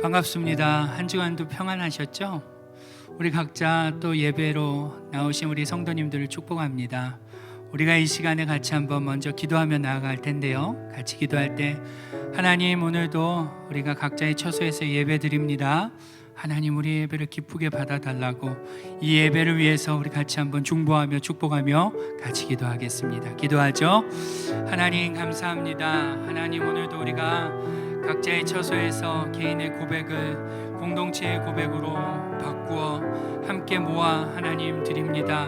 반갑습니다. 한 주간도 평안하셨죠? 우리 각자 또 예배로 나오신 우리 성도님들을 축복합니다. 우리가 이 시간에 같이 한번 먼저 기도하며 나아갈 텐데요, 같이 기도할 때 하나님, 오늘도 우리가 각자의 처소에서 예배 드립니다. 하나님, 우리 예배를 기쁘게 받아달라고, 이 예배를 위해서 우리 같이 한번 중보하며 축복하며 같이 기도하겠습니다. 기도하죠. 하나님 감사합니다. 하나님, 오늘도 우리가 각자의 처소에서 개인의 고백을 공동체의 고백으로 바꾸어 함께 모아 하나님 드립니다.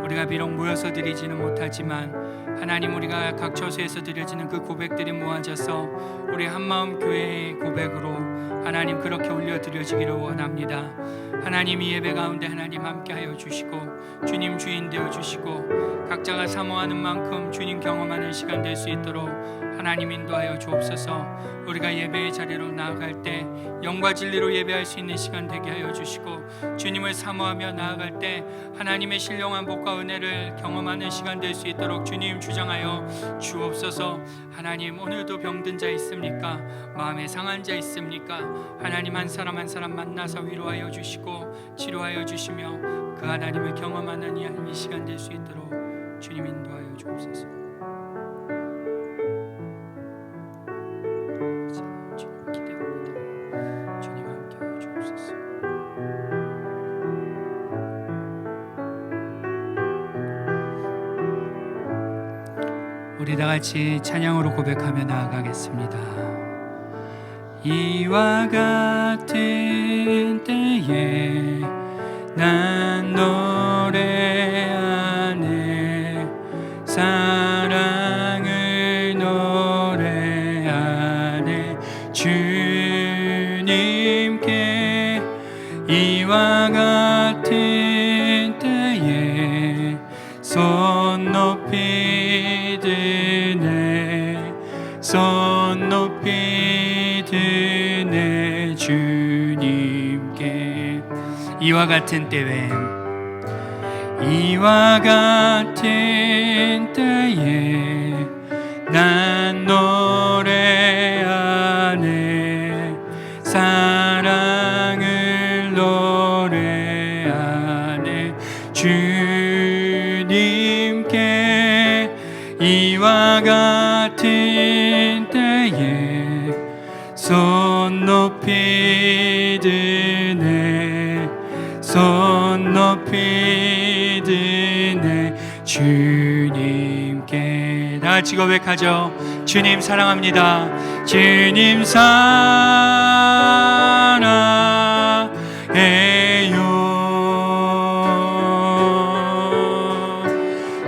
우리가 비록 모여서 드리지는 못하지만 하나님, 우리가 각 처소에서 드려지는 그 고백들이 모아져서 우리 한마음 교회의 고백으로 하나님 그렇게 올려드려지기를 원합니다. 하나님, 이 예배 가운데 하나님 함께하여 주시고 주님 주인 되어 주시고 각자가 사모하는 만큼 주님 경험하는 시간 될 수 있도록 하나님 인도하여 주옵소서. 우리가 예배의 자리로 나아갈 때 영과 진리로 예배할 수 있는 시간 되게 하여 주시고, 주님을 사모하며 나아갈 때 하나님의 신령한 복과 은혜를 경험하는 시간 될 수 있도록 주님 주장하여 주옵소서. 하나님, 오늘도 병든 자 있습니까? 마음에 상한 자 있습니까? 하나님, 한 사람 한 사람 만나서 위로하여 주시고 치료하여 주시며 그 하나님을 경험하는 이 시간 될 수 있도록 주님 인도하여 주옵소서. 주님 기대합니다. 주님 함께하여 주옵소서. 우리 다 같이 찬양으로 고백하며 나아가겠습니다. 이와 같은 때에 난 노래하네, 사랑을 노래하네. 주님께 이와 같은 때에 손 높이 드네, 손 높이 드네. 주님께 이와 같은 때에, 이와 같은 때에 난 노래하네, 사랑을 노래하네. 주님께 이와 같은 때에 손 높이 드네, 손 높이 드네. 주님께 다 같이 고백하죠. 주님 사랑합니다. 주님 사랑해요,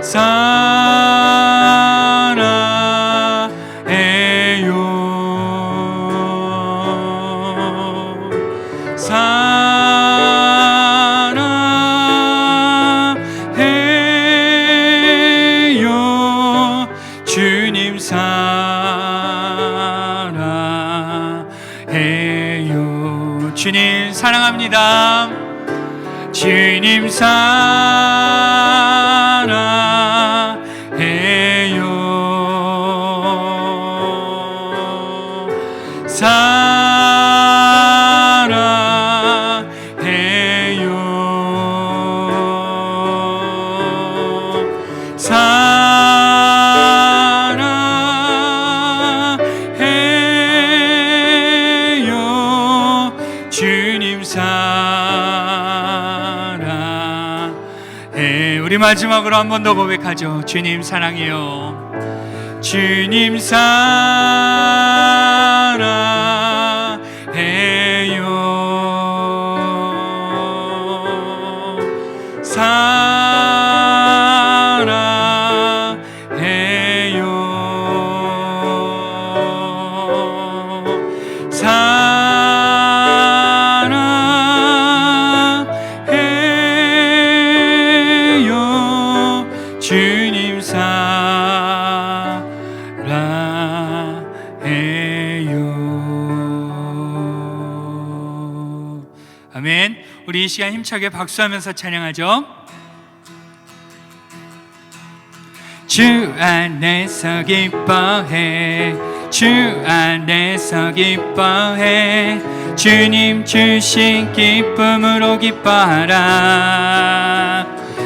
사랑해요. 주님 사랑해요. 주님 사랑합니다. 주님 사랑해요, 사랑해요, 사랑해요. 주님 사랑해. 우리 마지막으로 한 번 더 고백하죠. 주님 사랑해요. 주님 사랑해요, 사랑해요, 사랑해요. 주님 사랑해요. 아멘. 우리 이 시간 힘차게 박수하면서 찬양하죠. 주 안에서 기뻐해, 주 안에서 기뻐해 주님 주신 기쁨으로 기뻐하라.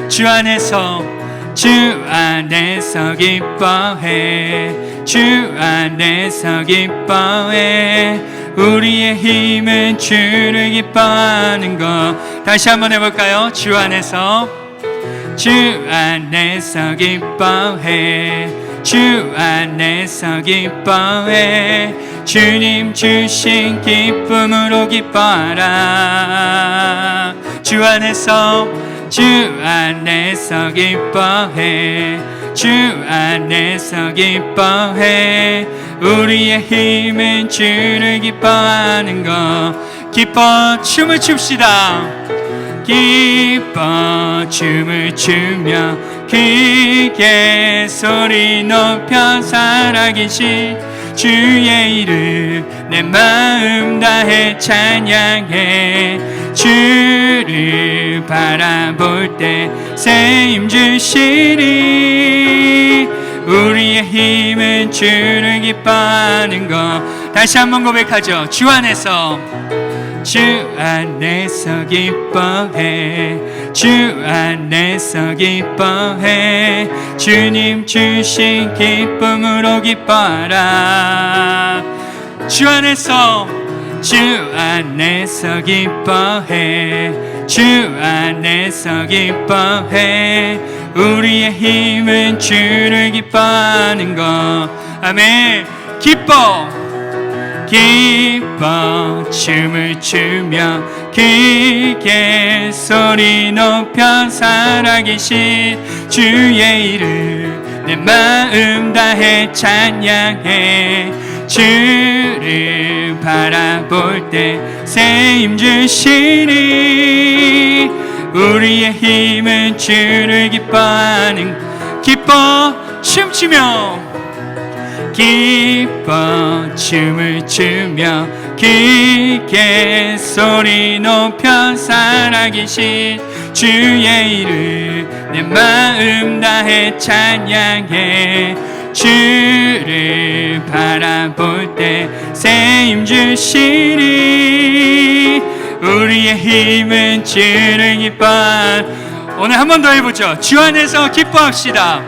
주 안에서 기뻐해 주 안에서 기뻐해 우리의 힘은 주를 기뻐하는 것. 다시 한번 해볼까요? 주 안에서 기뻐해 주 안에서 기뻐해 주님 주신 기쁨으로 기뻐하라. 주 안에서 기뻐해 주 안에서 기뻐해 우리의 힘은 주를 기뻐하는 것. 기뻐 춤을 춥시다. 기뻐 춤을 추며 크게 소리 높여 살아계신 주의 이름 내 마음 다해 찬양해. 주를 바라볼 때 새 힘 주시리. 우리의 힘은 주를 기뻐하는 것. 다시 한번 고백하죠. 주 안에서 기뻐해 주 안에서 기뻐해 주님 주신 기쁨으로 기뻐하라. 주 안에서 기뻐해 주 안에서 기뻐해 우리의 힘은 주를 기뻐하는 것. 아멘. 기뻐 춤을 추며 크게 소리 높여 살아계신 주의 이름 내 마음 다해 찬양해. 주를 바라볼 때 새 힘 주시리. 우리의 힘은 주를 기뻐하는. 기뻐 춤추며 춤을 추며 크게 소리 높여 살아계신 주의 이름 내 마음 다해 찬양해. 주를 바라볼 때 새 힘 주시리. 우리의 힘은 주를 오늘 한 번 더 해보죠. 주 안에서 기뻐합시다.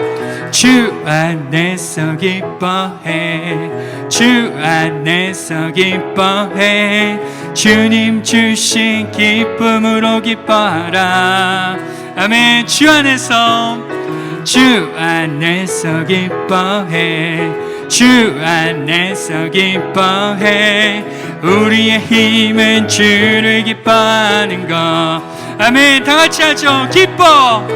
주 안에서 기뻐해 주 안에서 기뻐해 주님 주신 기쁨으로 기뻐하라. 아멘. 주 안에서 기뻐해 주 안에서 기뻐해 우리의 힘은 주를 기뻐하는 것. 아멘. 다 같이 하죠. 기뻐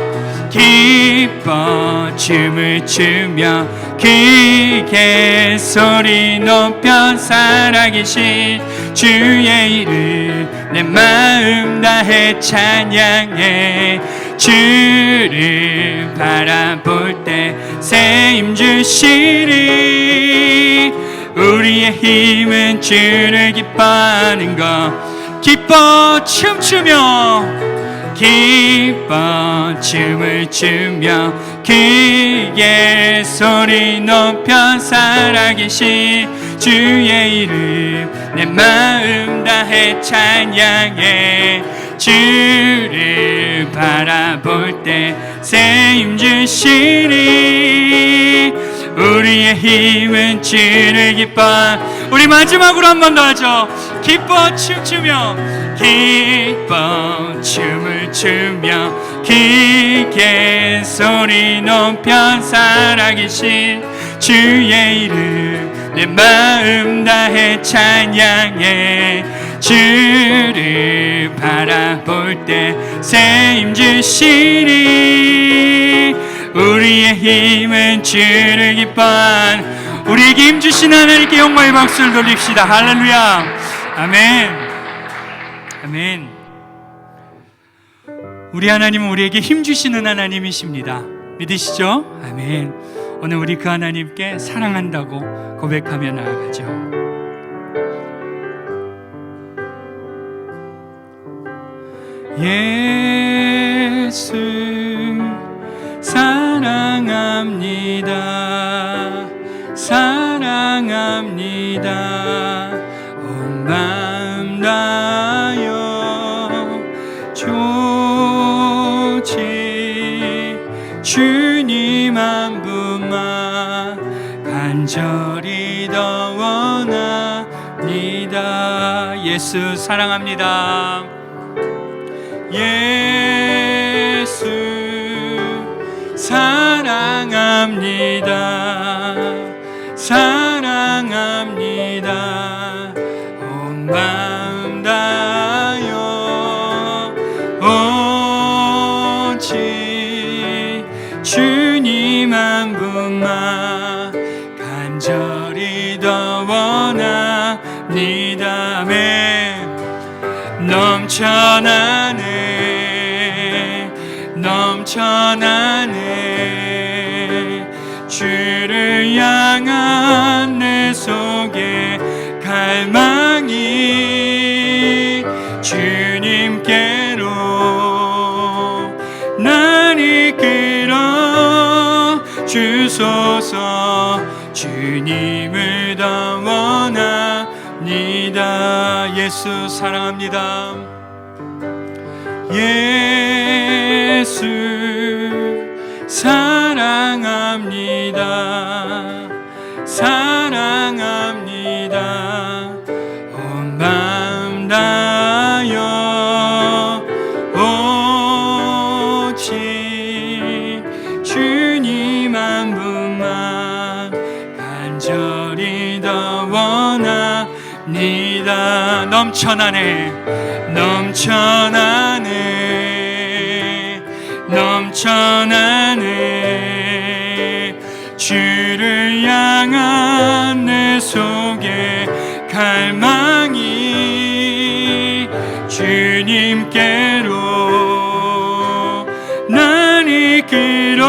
춤을 추며 크게 소리 높여 살아계신 주의 이름 내 마음 다해 찬양해. 주를 바라볼 때 새 힘 주시리. 우리의 힘은 주를 기뻐하는 것. 기뻐 춤추며 춤을 추며 크게 소리 높여 살아계신 주의 이름 내 마음 다해 찬양해. 주를 바라볼 때 새 힘 주시리. 우리의 힘은 주를 우리 마지막으로 한 번 더 하죠. 기뻐 춤추며 춤을 추며 크게 소리 높여 살아계신 주의 이름 내 마음 다해 찬양해. 주를 바라볼 때 새 힘 주시리. 우리의 힘은 주를 우리에게 힘 주신 하나님께 영광의 박수를 돌립시다. 할렐루야. 아멘. 아멘. 우리 하나님은 우리에게 힘 주시는 하나님이십니다. 믿으시죠? 아멘. 오늘 우리 그 하나님께 사랑한다고 고백하며 나아가죠. 예수 사랑합니다. 사랑합니다. 온 마음 다하여 조지 주님 한 분만 간절히 더 원합니다. 예수 사랑합니다. 예수 사랑합니다. 사랑합니다. 온 마음 다하여 오직 주님 한 분만 간절히 더 원합니다. 아멘. 넘쳐나네 주를 향한 내 속에 갈망이 주님께로 날 이끌어 주소서. 주님을 더 원합니다. 예수 사랑합니다. 예수 사랑합니다. 사랑합니다. 온 마음 다하여 오직 주님 한 분만 간절히 더 원합니다. 넘쳐나네 주를 향한 내 속에 갈망이 주님께로 날 이끌어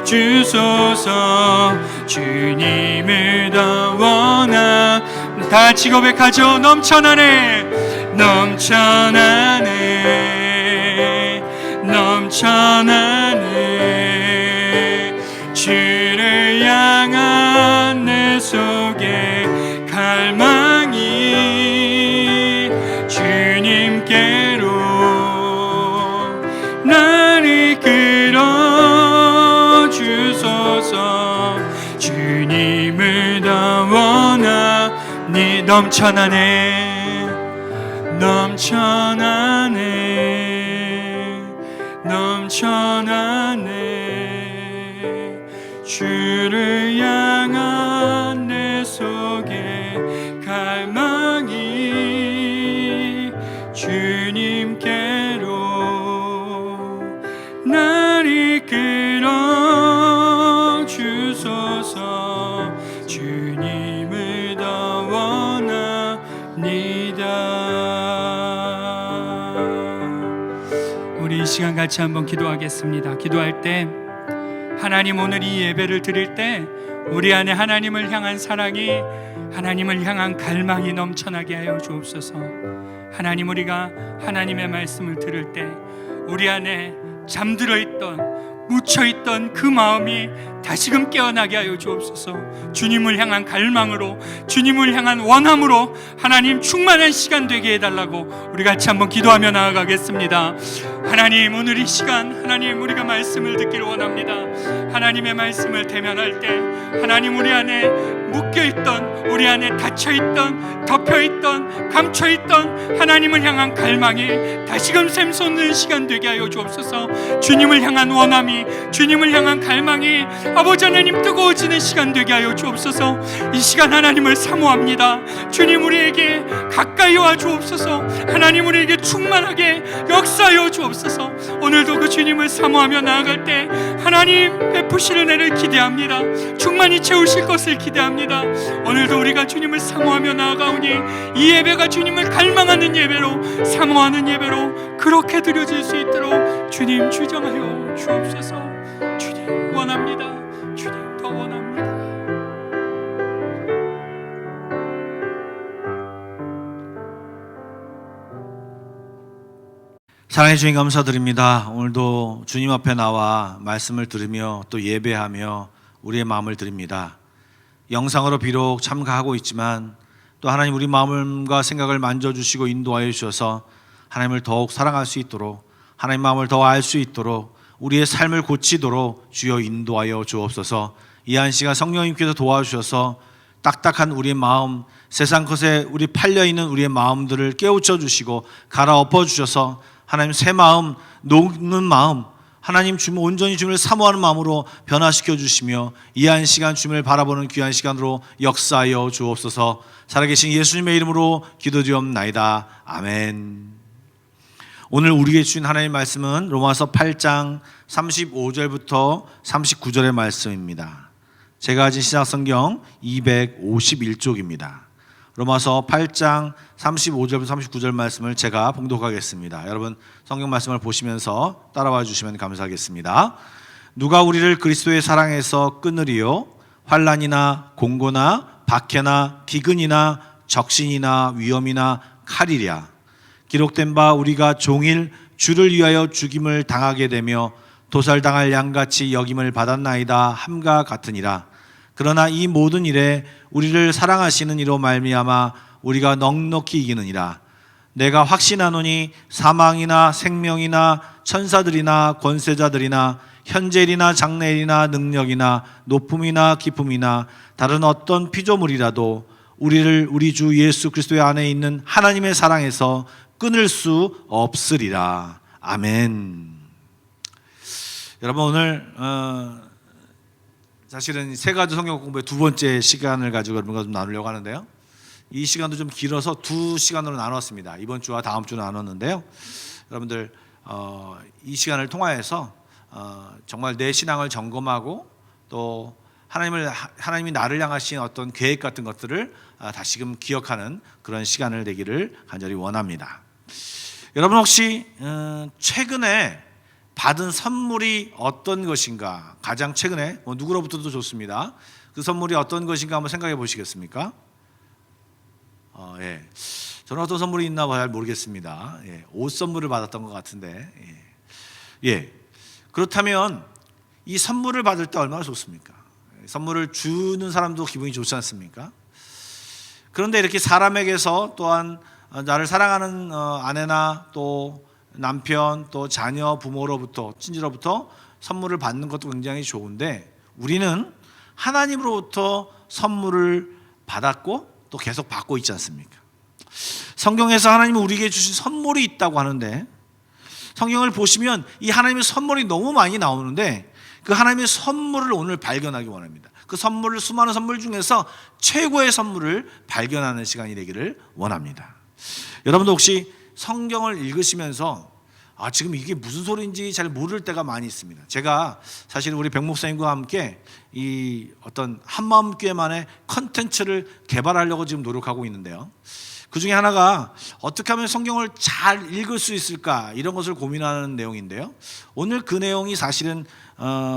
주소서. 주님을 더 원하 다 같이 고백하죠. 넘쳐나네 주를 향한 내 속에 갈망이 주님께로 날 이끌어 주소서. 주님을 더 원하니 넘쳐나네 주를 향한 내 속에 갈망이 주님께로 날 이끌어 주소서. 주님을 더 원합니다. 우리 이 시간 같이 한번 기도하겠습니다. 기도할 때 하나님, 오늘 이 예배를 드릴 때 우리 안에 하나님을 향한 사랑이, 하나님을 향한 갈망이 넘쳐나게 하여 주옵소서. 하나님, 우리가 하나님의 말씀을 들을 때 우리 안에 잠들어 있던, 묻혀있던 그 마음이 다시금 깨어나게 하여 주옵소서. 주님을 향한 갈망으로, 주님을 향한 원함으로 하나님 충만한 시간 되게 해달라고 우리 같이 한번 기도하며 나아가겠습니다. 하나님, 오늘 이 시간 하나님 우리가 말씀을 듣기를 원합니다. 하나님의 말씀을 대면할 때 하나님, 우리 안에 묶여있던, 우리 안에 닫혀있던, 덮여있던, 감춰있던 하나님을 향한 갈망이 다시금 샘솟는 시간 되게 하여 주옵소서. 주님을 향한 원함이, 주님을 향한 갈망이 아버지 하나님 뜨거워지는 시간 되게 하여 주옵소서. 이 시간 하나님을 사모합니다. 주님, 우리에게 가까이 와 주옵소서. 하나님, 우리에게 충만하게 역사하여 주옵소서. 오늘도 그 주님을 사모하며 나아갈 때 하나님 베푸실 은혜를 기대합니다. 충만히 채우실 것을 기대합니다. 오늘도 우리가 주님을 사모하며 나아가오니 이 예배가 주님을 갈망하는 예배로, 사모하는 예배로 그렇게 드려질 수 있도록 주님 주정하여 주옵소서. 주님 원합니다. 주님 더 원합니다. 사랑해 주님 감사드립니다. 오늘도 주님 앞에 나와 말씀을 들으며 또 예배하며 우리의 마음을 드립니다. 영상으로 비록 참가하고 있지만 또 하나님 우리 마음과 생각을 만져주시고 인도하여 주셔서 하나님을 더욱 사랑할 수 있도록, 하나님 마음을 더 알 수 있도록, 우리의 삶을 고치도록 주여 인도하여 주옵소서. 이 한 시간 성령님께서 도와주셔서 딱딱한 우리의 마음, 세상 것에 우리 팔려있는 우리의 마음들을 깨우쳐 주시고 갈아엎어 주셔서 하나님 새 마음, 녹는 마음, 하나님 온전히 주님을 사모하는 마음으로 변화시켜 주시며 이 한 시간 주님을 바라보는 귀한 시간으로 역사하여 주옵소서. 살아계신 예수님의 이름으로 기도드리옵나이다. 아멘. 오늘 우리에게 주신 하나님의 말씀은 로마서 8장 35절부터 39절의 말씀입니다. 제가 가진 신약성경 251쪽입니다. 로마서 8장 35절부터 39절 말씀을 제가 봉독하겠습니다. 여러분 성경 말씀을 보시면서 따라와 주시면 감사하겠습니다. 누가 우리를 그리스도의 사랑에서 끊으리요? 환난이나 공고나 박해나 기근이나 적신이나 위험이나 칼이랴. 기록된 바 우리가 종일 주를 위하여 죽임을 당하게 되며 도살당할 양같이 여김을 받았나이다 함과 같으니라. 그러나 이 모든 일에 우리를 사랑하시는 이로 말미암아 우리가 넉넉히 이기느니라. 내가 확신하노니 사망이나 생명이나 천사들이나 권세자들이나 현재일이나 장래일이나 능력이나 높음이나 깊음이나 다른 어떤 피조물이라도 우리를 우리 주 예수 그리스도의 안에 있는 하나님의 사랑에서 끊을 수 없으리라. 아멘. 여러분 오늘 사실은 세 가지 성경 공부의 두 번째 시간을 가지고 여러분과 좀 나누려고 하는데요. 이 시간도 좀 길어서 두 시간으로 나눴습니다. 이번 주와 다음 주로 나눴는데요. 여러분들 이 시간을 통하여서 정말 내 신앙을 점검하고 또 하나님이 나를 향하신 어떤 계획 같은 것들을 다시금 기억하는 그런 시간을 되기를 간절히 원합니다. 여러분 혹시 최근에 받은 선물이 어떤 것인가? 가장 최근에 누구로부터도 좋습니다. 그 선물이 어떤 것인가 한번 생각해 보시겠습니까? 예. 저는 어떤 선물이 있나 잘 모르겠습니다. 예. 옷 선물을 받았던 것 같은데. 예. 그렇다면 이 선물을 받을 때 얼마나 좋습니까? 선물을 주는 사람도 기분이 좋지 않습니까? 그런데 이렇게 사람에게서 또한 나를 사랑하는 아내나 또 남편 또 자녀 부모로부터 친지로부터 선물을 받는 것도 굉장히 좋은데 우리는 하나님으로부터 선물을 받았고 또 계속 받고 있지 않습니까? 성경에서 하나님은 우리에게 주신 선물이 있다고 하는데 성경을 보시면 이 하나님의 선물이 너무 많이 나오는데 그 하나님의 선물을 오늘 발견하기 원합니다. 그 선물을 수많은 선물 중에서 최고의 선물을 발견하는 시간이 되기를 원합니다. 여러분도 혹시 성경을 읽으시면서 지금 이게 무슨 소리인지 잘 모를 때가 많이 있습니다. 제가 사실 우리 백 목사님과 함께 이 어떤 한마음교회만의 컨텐츠를 개발하려고 지금 노력하고 있는데요. 그 중에 하나가 어떻게 하면 성경을 잘 읽을 수 있을까 이런 것을 고민하는 내용인데요. 오늘 그 내용이 사실은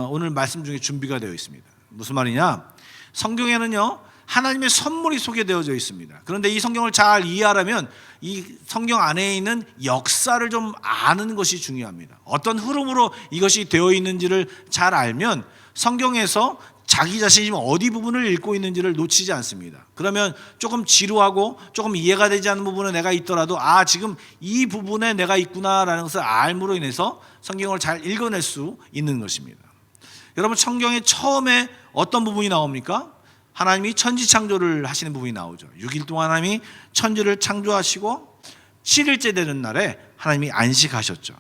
오늘 말씀 중에 준비가 되어 있습니다. 무슨 말이냐? 성경에는요 하나님의 선물이 소개되어져 있습니다. 그런데 이 성경을 잘 이해하려면 이 성경 안에 있는 역사를 좀 아는 것이 중요합니다. 어떤 흐름으로 이것이 되어 있는지를 잘 알면 성경에서 자기 자신이 어디 부분을 읽고 있는지를 놓치지 않습니다. 그러면 조금 지루하고 조금 이해가 되지 않는 부분에 내가 있더라도 지금 이 부분에 내가 있구나라는 것을 알므로 인해서 성경을 잘 읽어낼 수 있는 것입니다. 여러분 성경의 처음에 어떤 부분이 나옵니까? 하나님이 천지 창조를 하시는 부분이 나오죠. 6일 동안 하나님이 천지를 창조하시고 7일째 되는 날에 하나님이 안식하셨죠.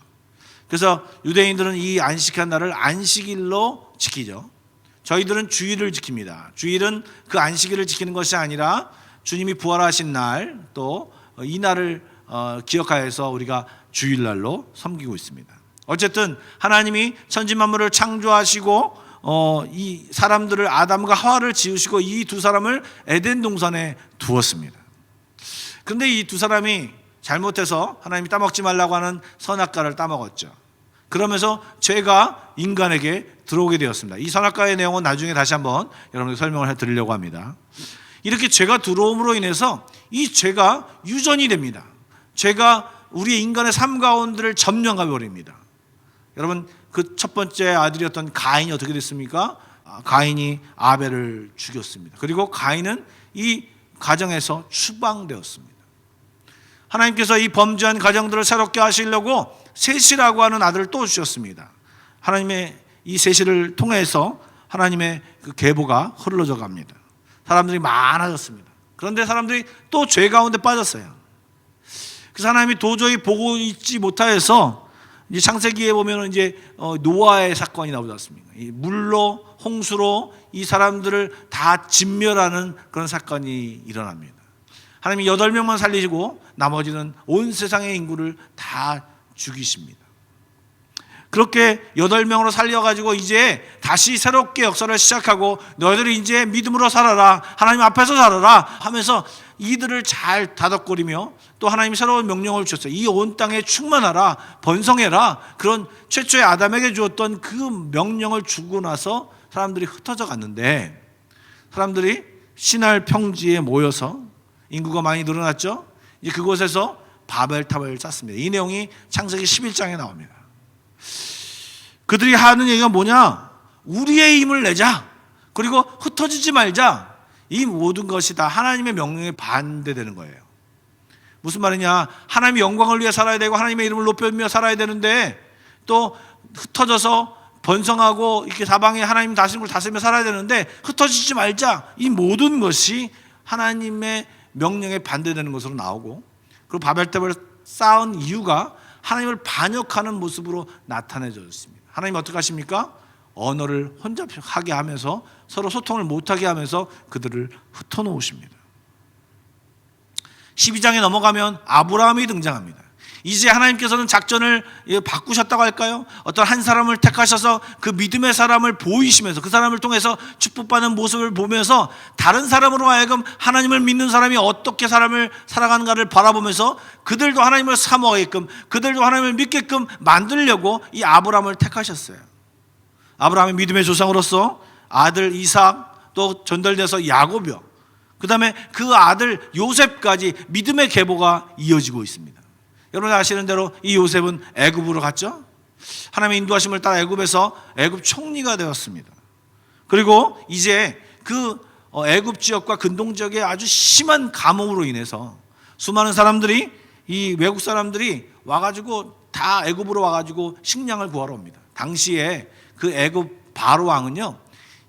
그래서 유대인들은 이 안식한 날을 안식일로 지키죠. 저희들은 주일을 지킵니다. 주일은 그 안식일을 지키는 것이 아니라 주님이 부활하신 날 또 이 날을 기억하여서 우리가 주일날로 섬기고 있습니다. 어쨌든 하나님이 천지 만물을 창조하시고 이 사람들을 아담과 하와를 지으시고 이 두 사람을 에덴 동산에 두었습니다. 그런데 이 두 사람이 잘못해서 하나님이 따먹지 말라고 하는 선악과를 따먹었죠. 그러면서 죄가 인간에게 들어오게 되었습니다. 이 선악과의 내용은 나중에 다시 한번 여러분께 설명을 해드리려고 합니다. 이렇게 죄가 들어옴으로 인해서 이 죄가 유전이 됩니다. 죄가 우리의 인간의 삶 가운데를 점령해 버립니다. 여러분 그 첫 번째 아들이었던 가인이 어떻게 됐습니까? 가인이 아벨을 죽였습니다. 그리고 가인은 이 가정에서 추방되었습니다. 하나님께서 이 범죄한 가정들을 새롭게 하시려고 셋이라고 하는 아들을 또 주셨습니다. 하나님의 이 셋을 통해서 하나님의 그 계보가 흐르러져 갑니다. 사람들이 많아졌습니다. 그런데 사람들이 또 죄 가운데 빠졌어요. 그래서 하나님이 도저히 보고 있지 못하여서 이제 창세기에 보면 이제 노아의 사건이 나오지 않습니까? 이 물로 홍수로 이 사람들을 다 진멸하는 그런 사건이 일어납니다. 하나님이 8명만 살리시고 나머지는 온 세상의 인구를 다 죽이십니다. 그렇게 8명으로 살려가지고 이제 다시 새롭게 역사를 시작하고 너희들이 이제 믿음으로 살아라, 하나님 앞에서 살아라 하면서 이들을 잘 다독거리며 또 하나님이 새로운 명령을 주셨어요. 이 온 땅에 충만하라, 번성해라. 그런 최초의 아담에게 주었던 그 명령을 주고 나서 사람들이 흩어져 갔는데, 사람들이 시날 평지에 모여서 인구가 많이 늘어났죠. 이제 그곳에서 바벨탑을 쌓습니다. 이 내용이 창세기 11장에 나옵니다. 그들이 하는 얘기가 뭐냐? 우리의 힘을 내자. 그리고 흩어지지 말자. 이 모든 것이 다 하나님의 명령에 반대되는 거예요. 무슨 말이냐? 하나님의 영광을 위해 살아야 되고 하나님의 이름을 높이며 살아야 되는데 또 흩어져서 번성하고 이렇게 사방에 하나님 다스림을 다스리며 살아야 되는데 흩어지지 말자. 이 모든 것이 하나님의 명령에 반대되는 것으로 나오고, 그리고 바벨탑을 쌓은 이유가 하나님을 반역하는 모습으로 나타내졌습니다. 하나님 어떻게 하십니까? 언어를 혼잡하게 하면서 서로 소통을 못하게 하면서 그들을 흩어놓으십니다. 12장에 넘어가면 아브라함이 등장합니다. 이제 하나님께서는 작전을 바꾸셨다고 할까요? 어떤 한 사람을 택하셔서 그 믿음의 사람을 보이시면서 그 사람을 통해서 축복받는 모습을 보면서 다른 사람으로 하여금 하나님을 믿는 사람이 어떻게 사람을 살아가는가를 바라보면서 그들도 하나님을 사모하게끔, 그들도 하나님을 믿게끔 만들려고 이 아브라함을 택하셨어요. 아브라함이 믿음의 조상으로서 아들 이삭, 또 전달돼서 야곱이요, 그 다음에 그 아들 요셉까지 믿음의 계보가 이어지고 있습니다. 여러분 아시는 대로 이 요셉은 애굽으로 갔죠. 하나님의 인도하심을 따라 애굽에서 애굽 총리가 되었습니다. 그리고 이제 그 애굽 지역과 근동 지역의 아주 심한 가뭄으로 인해서 수많은 사람들이, 이 외국 사람들이 와가지고 다 애굽으로 와가지고 식량을 구하러 옵니다. 당시에 그 애굽 바로 왕은요,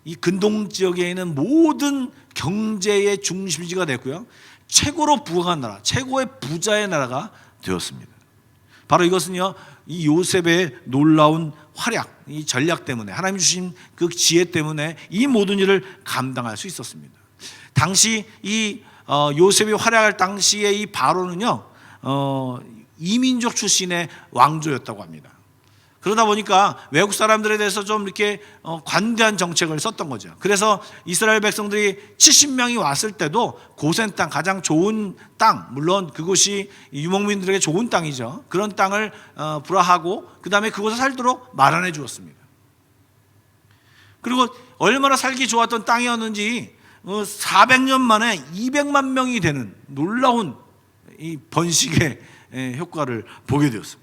이 근동 지역에 있는 모든 경제의 중심지가 됐고요, 최고로 부강한 나라, 최고의 부자의 나라가 되었습니다. 바로 이것은요, 이 요셉의 놀라운 활약, 이 전략 때문에, 하나님 주신 그 지혜 때문에 이 모든 일을 감당할 수 있었습니다. 당시 이 요셉이 활약할 당시에 이 바로는요, 이민족 출신의 왕조였다고 합니다. 그러다 보니까 외국 사람들에 대해서 좀 이렇게 관대한 정책을 썼던 거죠. 그래서 이스라엘 백성들이 70명이 왔을 때도 고센 땅, 가장 좋은 땅, 물론 그곳이 유목민들에게 좋은 땅이죠. 그런 땅을 불화하고 그 다음에 그곳에 살도록 마련해 주었습니다. 그리고 얼마나 살기 좋았던 땅이었는지 400년 만에 200만 명이 되는 놀라운 이 번식의 효과를 보게 되었습니다.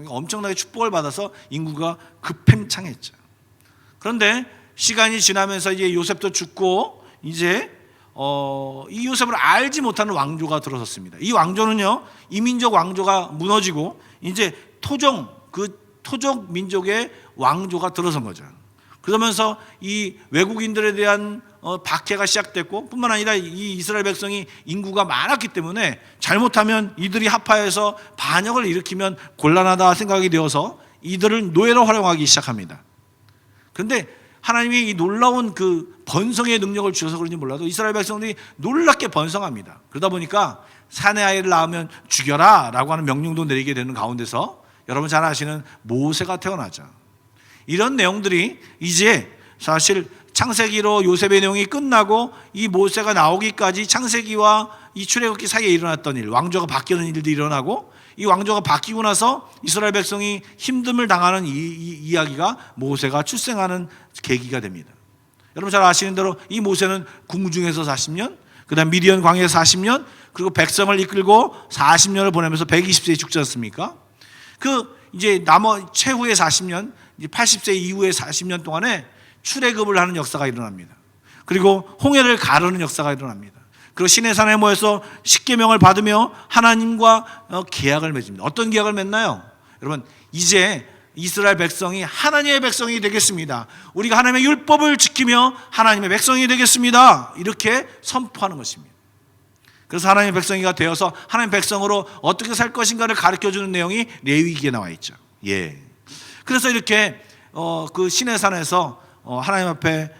엄청나게 축복을 받아서 인구가 급팽창했죠. 그런데 시간이 지나면서 이제 요셉도 죽고 이제 이 요셉을 알지 못하는 왕조가 들어섰습니다. 이 왕조는요, 이민족 왕조가 무너지고 이제 토종 민족의 왕조가 들어선 거죠. 그러면서 이 외국인들에 대한 박해가 시작됐고, 뿐만 아니라 이 이스라엘 백성이 인구가 많았기 때문에 잘못하면 이들이 합하여서 반역을 일으키면 곤란하다 생각이 되어서 이들을 노예로 활용하기 시작합니다. 그런데 하나님이 이 놀라운 그 번성의 능력을 주셔서 그런지 몰라도 이스라엘 백성들이 놀랍게 번성합니다. 그러다 보니까 사내 아이를 낳으면 죽여라 라고 하는 명령도 내리게 되는 가운데서 여러분 잘 아시는 모세가 태어나죠. 이런 내용들이 이제 사실 창세기로 요셉의 내용이 끝나고 이 모세가 나오기까지 창세기와 이 출애굽기 사이에 일어났던 일, 왕조가 바뀌는 일도 일어나고, 이 왕조가 바뀌고 나서 이스라엘 백성이 힘듦을 당하는 이 이야기가 모세가 출생하는 계기가 됩니다. 여러분 잘 아시는 대로 이 모세는 궁중에서 40년, 그 다음 미디안 광야에서 40년, 그리고 백성을 이끌고 40년을 보내면서 120세에 죽지 않습니까? 그 이제 최후의 40년, 이제 80세 이후의 40년 동안에 출애굽을 하는 역사가 일어납니다. 그리고 홍해를 가르는 역사가 일어납니다. 그리고 시내산에 모여서 십계명을 받으며 하나님과 계약을 맺습니다. 어떤 계약을 맺나요? 여러분, 이제 이스라엘 백성이 하나님의 백성이 되겠습니다. 우리가 하나님의 율법을 지키며 하나님의 백성이 되겠습니다. 이렇게 선포하는 것입니다. 그래서 하나님의 백성이가 되어서 하나님의 백성으로 어떻게 살 것인가를 가르쳐주는 내용이 레위기에 나와 있죠. 예. 그래서 이렇게 그 시내산에서 하나님 앞에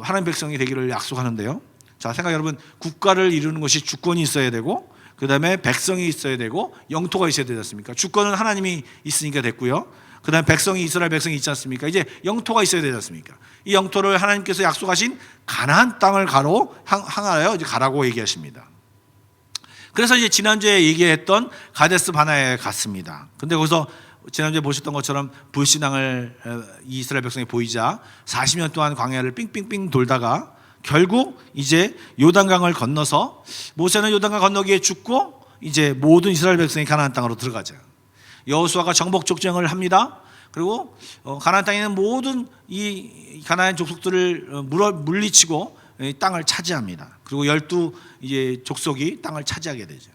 하나님 백성이 되기를 약속하는데요. 자, 생각 여러분, 국가를 이루는 것이 주권이 있어야 되고, 그 다음에 백성이 있어야 되고, 영토가 있어야 되지 않습니까? 주권은 하나님이 있으니까 됐고요. 그 다음에 백성이, 이스라엘 백성이 있지 않습니까? 이제 영토가 있어야 되지 않습니까? 이 영토를 하나님께서 약속하신 가나안 땅을 향하여 이제 가라고 얘기하십니다. 그래서 이제 지난주에 얘기했던 가데스 바네아에 갔습니다. 근데 거기서 지난주에 보셨던 것처럼 불신앙을 이스라엘 백성이 보이자 40년 동안 광야를 삥삥삥 돌다가 결국 이제 요단강을 건너서 모세는 요단강 건너기에 죽고 이제 모든 이스라엘 백성이 가나안 땅으로 들어가죠. 여호수아가 정복 족정을 합니다. 그리고 가나안 땅에 있는 모든 이 가나안 족속들을 물리치고 땅을 차지합니다. 그리고 12 이제 족속이 땅을 차지하게 되죠.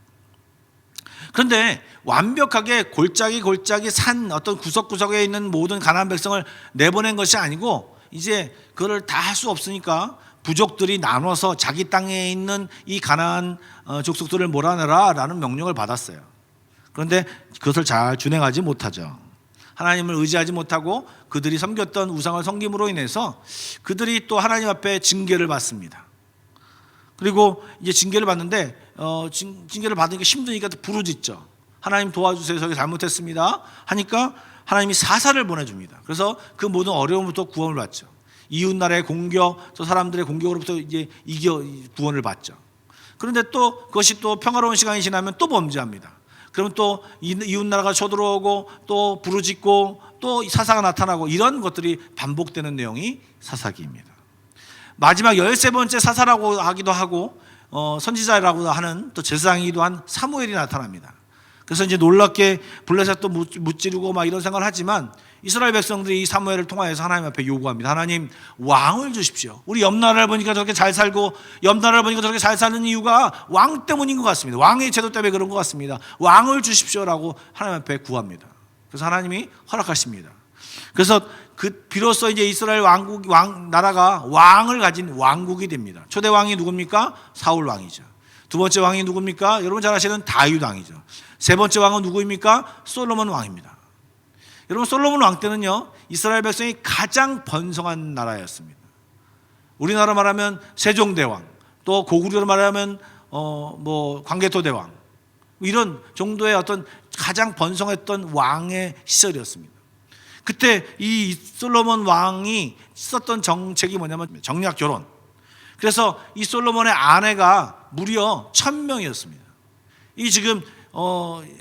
그런데 완벽하게 골짜기 산 어떤 구석구석에 있는 모든 가나안 백성을 내보낸 것이 아니고 이제 그걸 다 할 수 없으니까 부족들이 나눠서 자기 땅에 있는 이 가나안 족속들을 몰아내라라는 명령을 받았어요. 그런데 그것을 잘 준행하지 못하죠. 하나님을 의지하지 못하고 그들이 섬겼던 우상을 섬김으로 인해서 그들이 또 하나님 앞에 징계를 받습니다. 그리고 이제 징계를 받는데 징계를 받으니까 힘드니까 부르짖죠. 하나님 도와주세요. 저희 잘못했습니다. 하니까 하나님이 사사를 보내줍니다. 그래서 그 모든 어려움부터 구원을 받죠. 이웃 나라의 공격, 또 사람들의 공격으로부터 이제 구원을 받죠. 그런데 또 그것이 또 평화로운 시간이 지나면 또 범죄합니다. 그러면 또 이웃 나라가 쳐들어오고 또 부르짖고 또 사사가 나타나고 이런 것들이 반복되는 내용이 사사기입니다. 마지막 13번째 사사라고 하기도 하고 선지자라고 하는 또 제사장이기도 한 사무엘이 나타납니다. 그래서 이제 놀랍게 블레셋도 무찌르고 막 이런 생각을 하지만 이스라엘 백성들이 이 사무엘을 통하여서 하나님 앞에 요구합니다. 하나님, 왕을 주십시오. 우리 옆 나라를 보니까 저렇게 잘 살고 옆 나라를 보니까 저렇게 잘 사는 이유가 왕 때문인 것 같습니다. 왕의 제도 때문에 그런 것 같습니다. 왕을 주십시오라고 하나님 앞에 구합니다. 그래서 하나님이 허락하십니다. 그래서 비로소 이제 이스라엘 나라가 왕을 가진 왕국이 됩니다. 초대 왕이 누굽니까? 사울 왕이죠. 두 번째 왕이 누굽니까? 여러분 잘 아시는 다윗 왕이죠. 세 번째 왕은 누구입니까? 솔로몬 왕입니다. 여러분, 솔로몬 왕 때는요, 이스라엘 백성이 가장 번성한 나라였습니다. 우리나라 말하면 세종대왕, 또 고구려로 말하면 광개토대왕, 이런 정도의 어떤 가장 번성했던 왕의 시절이었습니다. 그때 이 솔로몬 왕이 썼던 정책이 뭐냐면 정략 결혼. 그래서 이 솔로몬의 아내가 무려 1000명이었습니다. 이 지금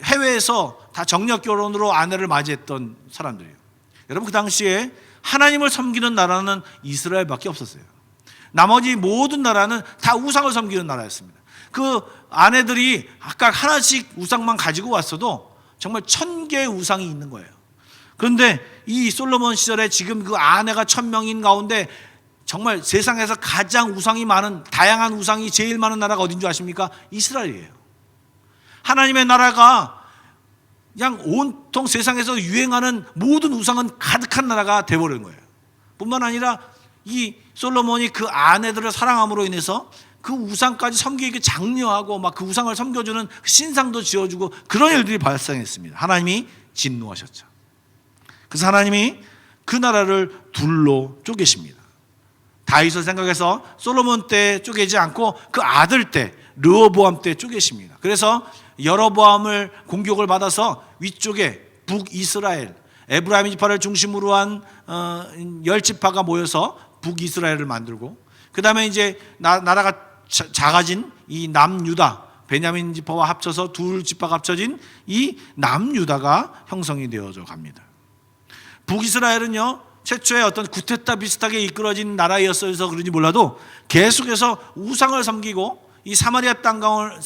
해외에서 다 정략 결혼으로 아내를 맞이했던 사람들이에요. 여러분, 그 당시에 하나님을 섬기는 나라는 이스라엘밖에 없었어요. 나머지 모든 나라는 다 우상을 섬기는 나라였습니다. 그 아내들이 각각 하나씩 우상만 가지고 왔어도 정말 1000개의 우상이 있는 거예요. 그런데 이 솔로몬 시절에 지금 그 아내가 1000명인 가운데 정말 세상에서 가장 우상이 많은, 다양한 우상이 제일 많은 나라가 어딘 줄 아십니까? 이스라엘이에요. 하나님의 나라가 그냥 온통 세상에서 유행하는 모든 우상은 가득한 나라가 되어버린 거예요. 뿐만 아니라 이 솔로몬이 그 아내들을 사랑함으로 인해서 그 우상까지 섬기기 장려하고 막 그 우상을 섬겨주는 신상도 지어주고 그런 일들이 발생했습니다. 하나님이 진노하셨죠. 그래서 하나님이 그 나라를 둘로 쪼개십니다. 다윗을 생각해서 솔로몬 때 쪼개지 않고 그 아들 때 르호보암 때 쪼개십니다. 그래서 여로보암을 공격을 받아서 위쪽에 북이스라엘, 에브라임 지파를 중심으로 한 10지파가 모여서 북이스라엘을 만들고, 그 다음에 이제 나라가 작아진 이 남유다, 베냐민 지파와 합쳐서 2지파가 합쳐진 이 남유다가 형성이 되어져 갑니다. 북이스라엘은요, 최초의 어떤 구테타 비슷하게 이끌어진 나라였어서 그런지 몰라도 계속해서 우상을 섬기고 이 사마리아 땅을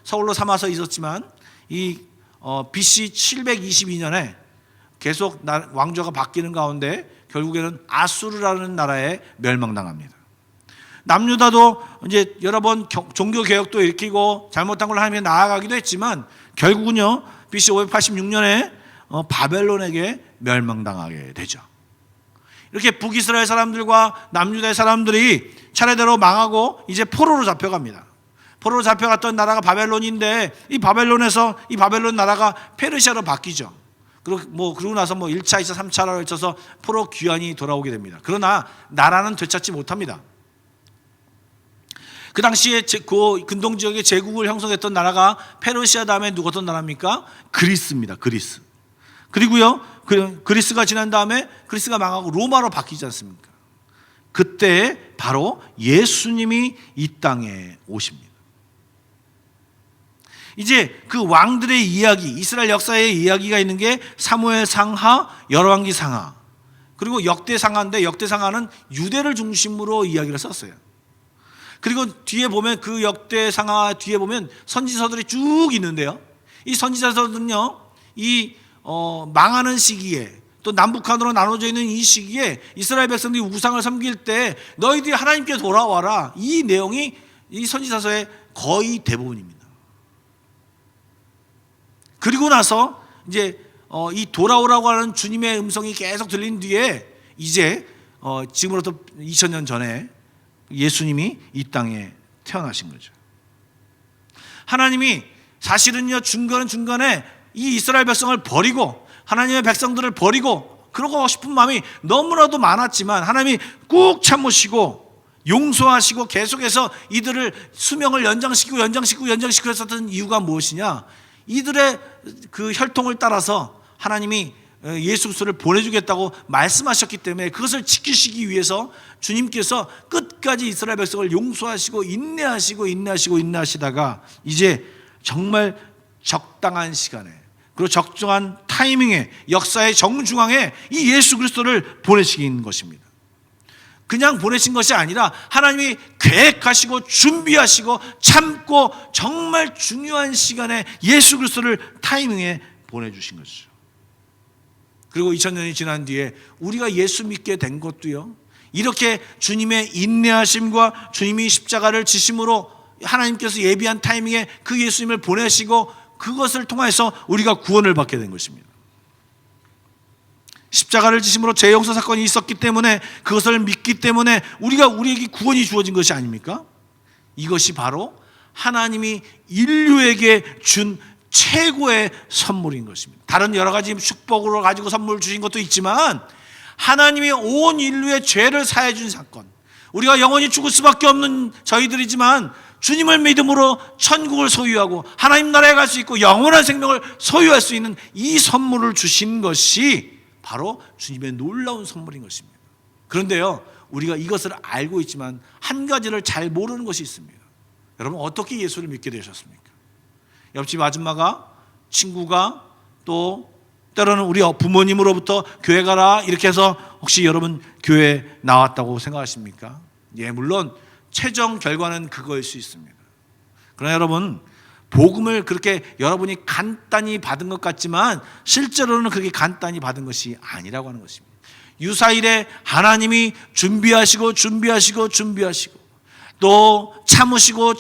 서울로 삼아서 있었지만 이 BC 722년에 계속 왕조가 바뀌는 가운데 결국에는 아수르라는 나라에 멸망당합니다. 남유다도 이제 여러 번 종교 개혁도 일으키고 잘못한 걸 하나님께 나아가기도 했지만 결국은요 BC 586년에 바벨론에게 멸망당하게 되죠. 이렇게 북이스라엘 사람들과 남유다의 사람들이 차례대로 망하고 이제 포로로 잡혀갑니다. 포로로 잡혀갔던 나라가 바벨론인데 이 바벨론 나라가 페르시아로 바뀌죠. 그러고 나서 1차, 2차, 3차로 걸쳐서 포로 귀환이 돌아오게 됩니다. 그러나 나라는 되찾지 못합니다. 그 당시에 그 근동 지역의 제국을 형성했던 나라가 페르시아 다음에 누구였던 나라입니까? 그리스입니다. 그리스. 그리고요 그리스가 지난 다음에 그리스가 망하고 로마로 바뀌지 않습니까? 그때 바로 예수님이 이 땅에 오십니다. 이제 그 왕들의 이야기, 이스라엘 역사의 이야기가 있는 게 사무엘 상하, 열왕기 상하, 그리고 역대 상하인데 역대 상하는 유대를 중심으로 이야기를 썼어요. 그리고 뒤에 보면 그 역대 상하 뒤에 보면 선지서들이 쭉 있는데요. 이 선지서들은요, 이 망하는 시기에 또 남북한으로 나눠져 있는 이 시기에 이스라엘 백성들이 우상을 섬길 때 너희들이 하나님께 돌아와라. 이 내용이 이 선지서의 거의 대부분입니다. 그리고 나서 이제 이 돌아오라고 하는 주님의 음성이 계속 들린 뒤에 이제 지금으로부터 2000년 전에 예수님이 이 땅에 태어나신 거죠. 하나님이 사실은요 중간에 이 이스라엘 백성을 버리고 하나님의 백성들을 버리고 그러고 싶은 마음이 너무나도 많았지만 하나님이 꾹 참으시고 용서하시고 계속해서 이들을 수명을 연장시키고 했었던 이유가 무엇이냐? 이들의 그 혈통을 따라서 하나님이 예수 그리스도를 보내주겠다고 말씀하셨기 때문에 그것을 지키시기 위해서 주님께서 끝까지 이스라엘 백성을 용서하시고 인내하시다가 이제 정말 적당한 시간에 그리고 적정한 타이밍에 역사의 정중앙에 이 예수 그리스도를 보내신 것입니다. 그냥 보내신 것이 아니라 하나님이 계획하시고 준비하시고 참고 정말 중요한 시간에 예수 그리스도를 타이밍에 보내주신 것이죠. 그리고 2000년이 지난 뒤에 우리가 예수 믿게 된 것도요, 이렇게 주님의 인내하심과 주님이 십자가를 지심으로 하나님께서 예비한 타이밍에 그 예수님을 보내시고 그것을 통해서 우리가 구원을 받게 된 것입니다. 십자가를 지심으로 죄 용서 사건이 있었기 때문에 그것을 믿기 때문에 우리에게 구원이 주어진 것이 아닙니까? 이것이 바로 하나님이 인류에게 준 최고의 선물인 것입니다. 다른 여러 가지 축복으로 가지고 선물 주신 것도 있지만 하나님이 온 인류의 죄를 사해 준 사건, 우리가 영원히 죽을 수밖에 없는 저희들이지만 주님을 믿음으로 천국을 소유하고 하나님 나라에 갈 수 있고 영원한 생명을 소유할 수 있는 이 선물을 주신 것이 바로 주님의 놀라운 선물인 것입니다. 그런데요, 우리가 이것을 알고 있지만 한 가지를 잘 모르는 것이 있습니다. 여러분, 어떻게 예수를 믿게 되셨습니까? 옆집 아줌마가, 친구가, 또 때로는 우리 부모님으로부터 교회 가라 이렇게 해서 혹시 여러분 교회 나왔다고 생각하십니까? 예, 물론 최종 결과는 그거일 수 있습니다. 그러나 여러분, 복음을 그렇게 여러분이 간단히 받은 것 같지만 실제로는 그렇게 간단히 받은 것이 아니라고 하는 것입니다. 유사일에 하나님이 준비하시고 또 참으시고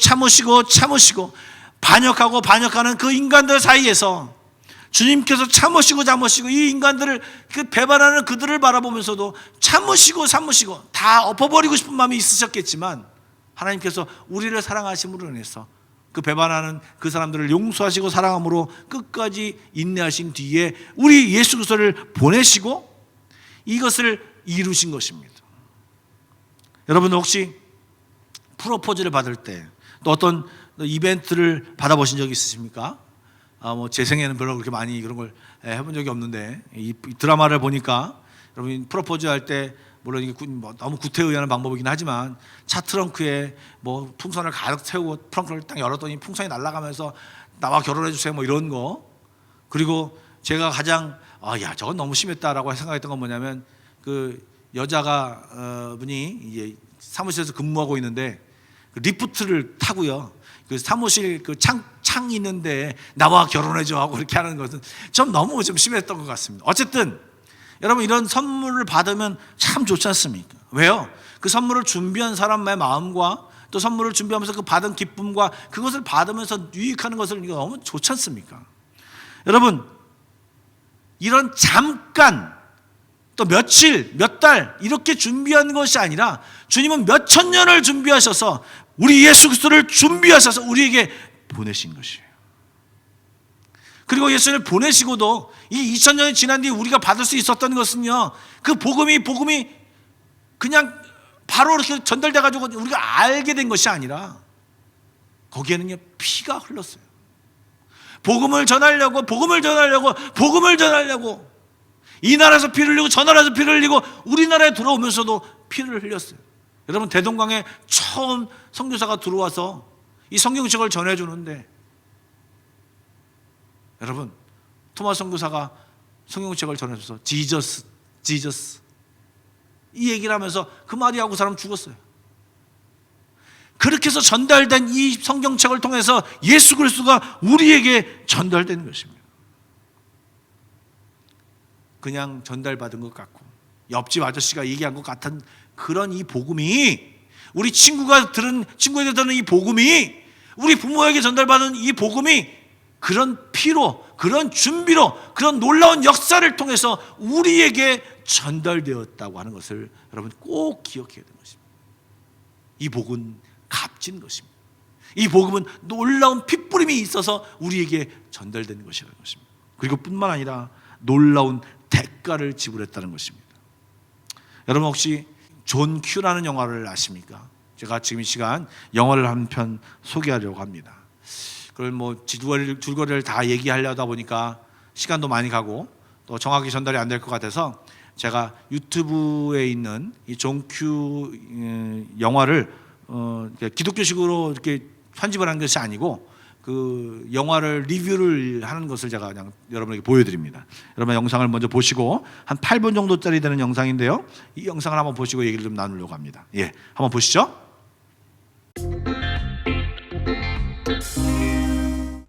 반역하는 그 인간들 사이에서 주님께서 참으시고 이 인간들을 그 배반하는 그들을 바라보면서도 참으시고 다 엎어버리고 싶은 마음이 있으셨겠지만 하나님께서 우리를 사랑하심으로 인해서 그 배반하는 그 사람들을 용서하시고 사랑함으로 끝까지 인내하신 뒤에 우리 예수 그리스도를 보내시고 이것을 이루신 것입니다. 여러분, 혹시 프로포즈를 받을 때 또 어떤 이벤트를 받아보신 적이 있으십니까? 제 생에는 별로 그렇게 많이 그런 걸 해본 적이 없는데 이 드라마를 보니까 여러분 프로포즈 할 때 물론 이게 너무 구태의연한 방법이긴 하지만 차 트렁크에 풍선을 가득 채우고 트렁크를 딱 열었더니 풍선이 날아가면서 나와 결혼해 주세요 이런 거. 그리고 제가 가장 저건 너무 심했다라고 생각했던 건 뭐냐면 그 여자가 분이 이제 사무실에서 근무하고 있는데 그 리프트를 타고요. 그 사무실 그 창 있는데 나와 결혼해줘 하고 그렇게 하는 것은 좀 너무 좀 심했던 것 같습니다. 어쨌든 여러분 이런 선물을 받으면 참 좋지 않습니까? 왜요? 그 선물을 준비한 사람의 마음과 또 선물을 준비하면서 그 받은 기쁨과 그것을 받으면서 유익하는 것을 이거 너무 좋지 않습니까? 여러분 이런 잠깐 또 며칠, 몇 달 이렇게 준비한 것이 아니라 주님은 몇천 년을 준비하셔서 우리 예수 그리스도를 준비하셔서 우리에게 보내신 것이에요. 그리고 예수님을 보내시고도 이 2000년이 지난 뒤에 우리가 받을 수 있었던 것은요, 그 복음이 그냥 바로 이렇게 전달돼 가지고 우리가 알게 된 것이 아니라 거기에는요 피가 흘렀어요. 복음을 전하려고 이 나라에서 피를 흘리고 저 나라에서 피를 흘리고 우리나라에 들어오면서도 피를 흘렸어요. 여러분 대동강에 처음 선교사가 들어와서 이 성경책을 전해주는데 여러분 토마스 선교사가 성경책을 전해줘서 지저스 이 얘기를 하면서 그 말이 하고 사람 죽었어요. 그렇게 해서 전달된 이 성경책을 통해서 예수 그리스도가 우리에게 전달된 것입니다. 그냥 전달받은 것 같고 옆집 아저씨가 얘기한 것 같은 그런 이 복음이 우리 친구에게 들은 이 복음이 우리 부모에게 전달받은 이 복음이 그런 피로 그런 준비로 그런 놀라운 역사를 통해서 우리에게 전달되었다고 하는 것을 여러분 꼭 기억해야 되는 것입니다. 이 복은 값진 것입니다. 이 복음은 놀라운 핏부림이 있어서 우리에게 전달되는 것이라는 것입니다. 그리고 뿐만 아니라 놀라운 대가를 지불했다는 것입니다. 여러분 혹시 존 큐라는 영화를 아십니까? 제가 지금 이 시간 영화를 한 편 소개하려고 합니다. 그걸 뭐 줄거리를 다 얘기하려다 보니까 시간도 많이 가고 또 정확히 전달이 안 될 것 같아서 제가 유튜브에 있는 이 존 큐 영화를 기독교식으로 이렇게 편집을 한 것이 아니고 그 영화를 리뷰를 하는 것을 제가 그냥 여러분에게 보여드립니다. 여러분 영상을 먼저 보시고 한 8분 정도짜리 되는 영상인데요. 이 영상을 한번 보시고 얘기를 좀 나누려고 합니다. 예, 한번 보시죠.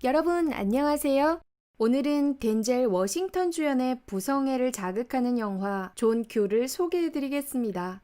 여러분 안녕하세요. 오늘은 덴젤 워싱턴 주연의 부성애를 자극하는 영화 존 큐를 소개해드리겠습니다.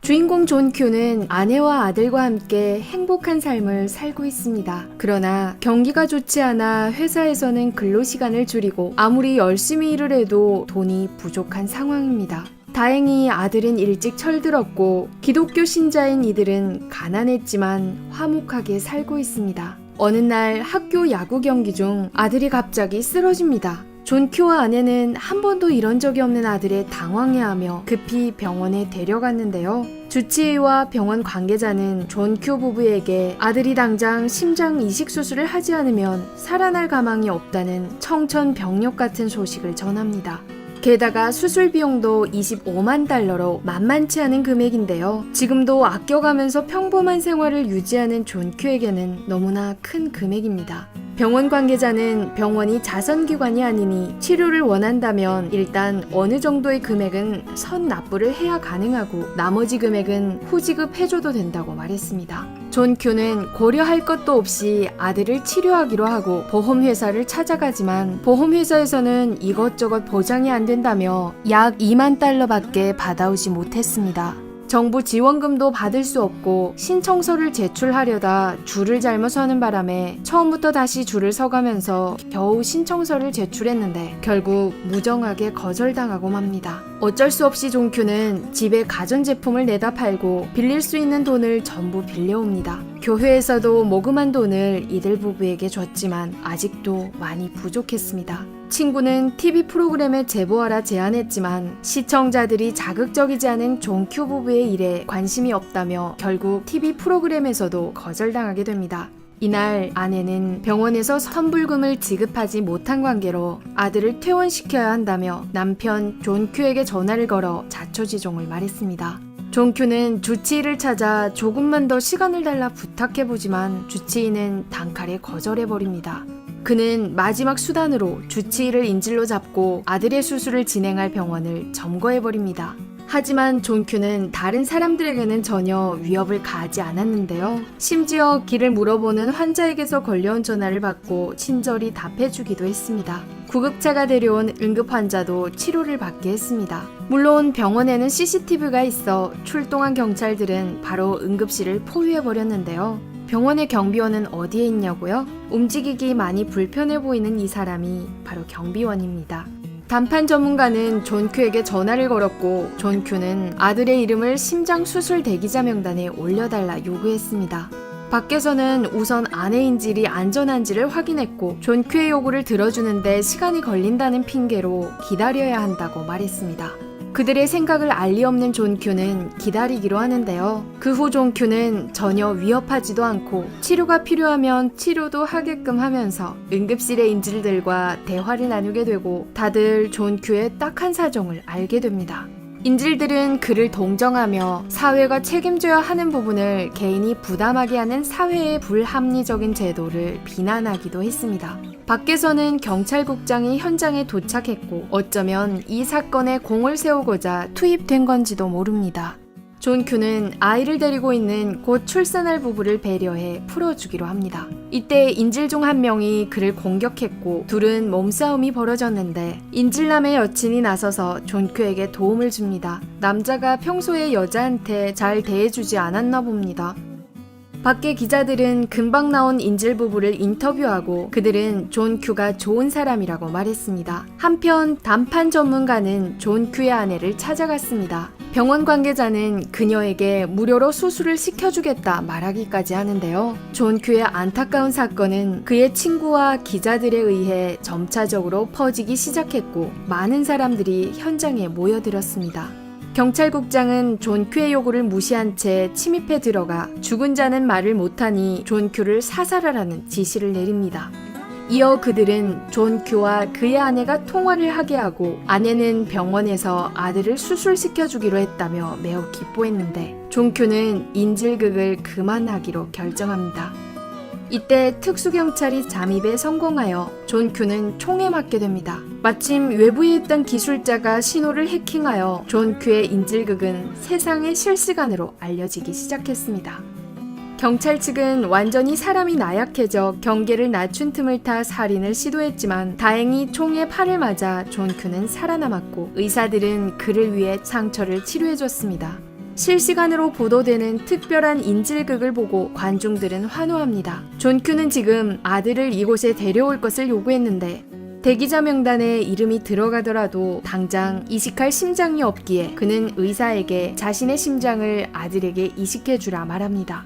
주인공 존 큐는 아내와 아들과 함께 행복한 삶을 살고 있습니다. 그러나 경기가 좋지 않아 회사에서는 근로시간을 줄이고 아무리 열심히 일을 해도 돈이 부족한 상황입니다. 다행히 아들은 일찍 철들었고 기독교 신자인 이들은 가난했지만 화목하게 살고 있습니다. 어느 날 학교 야구 경기 중 아들이 갑자기 쓰러집니다. 존 큐와 아내는 한 번도 이런 적이 없는 아들에 당황해하며 급히 병원에 데려갔는데요. 주치의와 병원 관계자는 존 큐 부부에게 아들이 당장 심장 이식 수술을 하지 않으면 살아날 가망이 없다는 청천벽력 같은 소식을 전합니다. 게다가 수술 비용도 25만 달러로 만만치 않은 금액인데요. 지금도 아껴가면서 평범한 생활을 유지하는 존 큐에게는 너무나 큰 금액입니다. 병원 관계자는 병원이 자선기관이 아니니 치료를 원한다면 일단 어느 정도의 금액은 선 납부를 해야 가능하고 나머지 금액은 후지급해줘도 된다고 말했습니다. 존 큐는 고려할 것도 없이 아들을 치료하기로 하고 보험회사를 찾아가지만 보험회사에서는 이것저것 보장이 안 된다며 약 2만 달러밖에 받아오지 못했습니다. 정부 지원금도 받을 수 없고 신청서를 제출하려다 줄을 잘못 서는 바람에 처음부터 다시 줄을 서가면서 겨우 신청서를 제출했는데 결국 무정하게 거절당하고 맙니다. 어쩔 수 없이 존 큐는 집에 가전제품을 내다 팔고 빌릴 수 있는 돈을 전부 빌려옵니다. 교회에서도 모금한 돈을 이들 부부에게 줬지만 아직도 많이 부족했습니다. 친구는 TV 프로그램에 제보하라 제안했지만 시청자들이 자극적이지 않은 존 큐 부부의 일에 관심이 없다며 결국 TV 프로그램에서도 거절당하게 됩니다. 이날 아내는 병원에서 선불금을 지급하지 못한 관계로 아들을 퇴원시켜야 한다며 남편 존 큐에게 전화를 걸어 자초지종을 말했습니다. 존 큐는 주치의를 찾아 조금만 더 시간을 달라 부탁해보지만 주치의는 단칼에 거절해버립니다. 그는 마지막 수단으로 주치의를 인질로 잡고 아들의 수술을 진행할 병원을 점거해버립니다. 하지만 존큐는 다른 사람들에게는 전혀 위협을 가하지 않았는데요. 심지어 길을 물어보는 환자에게서 걸려온 전화를 받고 친절히 답해주기도 했습니다. 구급차가 데려온 응급 환자도 치료를 받게 했습니다. 물론 병원에는 CCTV가 있어 출동한 경찰들은 바로 응급실을 포위해버렸는데요. 병원의 경비원은 어디에 있냐고요? 움직이기 많이 불편해 보이는 이 사람이 바로 경비원입니다. 단판 전문가는 존큐에게 전화를 걸었고 존큐는 아들의 이름을 심장수술 대기자 명단에 올려달라 요구했습니다. 밖에서는 우선 아내 인질이 안전한지를 확인했고 존큐의 요구를 들어주는데 시간이 걸린다는 핑계로 기다려야 한다고 말했습니다. 그들의 생각을 알리 없는 존큐는 기다리기로 하는데요. 그 후 존큐는 전혀 위협하지도 않고 치료가 필요하면 치료도 하게끔 하면서 응급실의 인질들과 대화를 나누게 되고 다들 존큐의 딱한 사정을 알게 됩니다. 인질들은 그를 동정하며 사회가 책임져야 하는 부분을 개인이 부담하게 하는 사회의 불합리적인 제도를 비난하기도 했습니다. 밖에서는 경찰국장이 현장에 도착했고 어쩌면 이 사건에 공을 세우고자 투입된 건지도 모릅니다. 존큐는 아이를 데리고 있는 곧 출산할 부부를 배려해 풀어주기로 합니다. 이때 인질 중 한 명이 그를 공격했고 둘은 몸싸움이 벌어졌는데 인질남의 여친이 나서서 존큐에게 도움을 줍니다. 남자가 평소에 여자한테 잘 대해주지 않았나 봅니다. 밖에 기자들은 금방 나온 인질 부부를 인터뷰하고 그들은 존큐가 좋은 사람이라고 말했습니다. 한편 단판 전문가는 존큐의 아내를 찾아갔습니다. 병원 관계자는 그녀에게 무료로 수술을 시켜주겠다 말하기까지 하는데요. 존큐의 안타까운 사건은 그의 친구와 기자들에 의해 점차적으로 퍼지기 시작했고 많은 사람들이 현장에 모여들었습니다. 경찰국장은 존큐의 요구를 무시한 채 침입해 들어가 죽은 자는 말을 못하니 존큐를 사살하라는 지시를 내립니다. 이어 그들은 존큐와 그의 아내가 통화를 하게 하고 아내는 병원에서 아들을 수술시켜주기로 했다며 매우 기뻐했는데 존큐는 인질극을 그만하기로 결정합니다. 이때 특수경찰이 잠입에 성공하여 존큐는 총에 맞게 됩니다. 마침 외부에 있던 기술자가 신호를 해킹하여 존큐의 인질극은 세상의 실시간으로 알려지기 시작했습니다. 경찰 측은 완전히 사람이 나약해져 경계를 낮춘 틈을 타 살인을 시도했지만 다행히 총에 팔을 맞아 존큐는 살아남았고 의사들은 그를 위해 상처를 치료해줬습니다. 실시간으로 보도되는 특별한 인질극을 보고 관중들은 환호합니다. 존큐는 지금 아들을 이곳에 데려올 것을 요구했는데 대기자 명단에 이름이 들어가더라도 당장 이식할 심장이 없기에 그는 의사에게 자신의 심장을 아들에게 이식해주라 말합니다.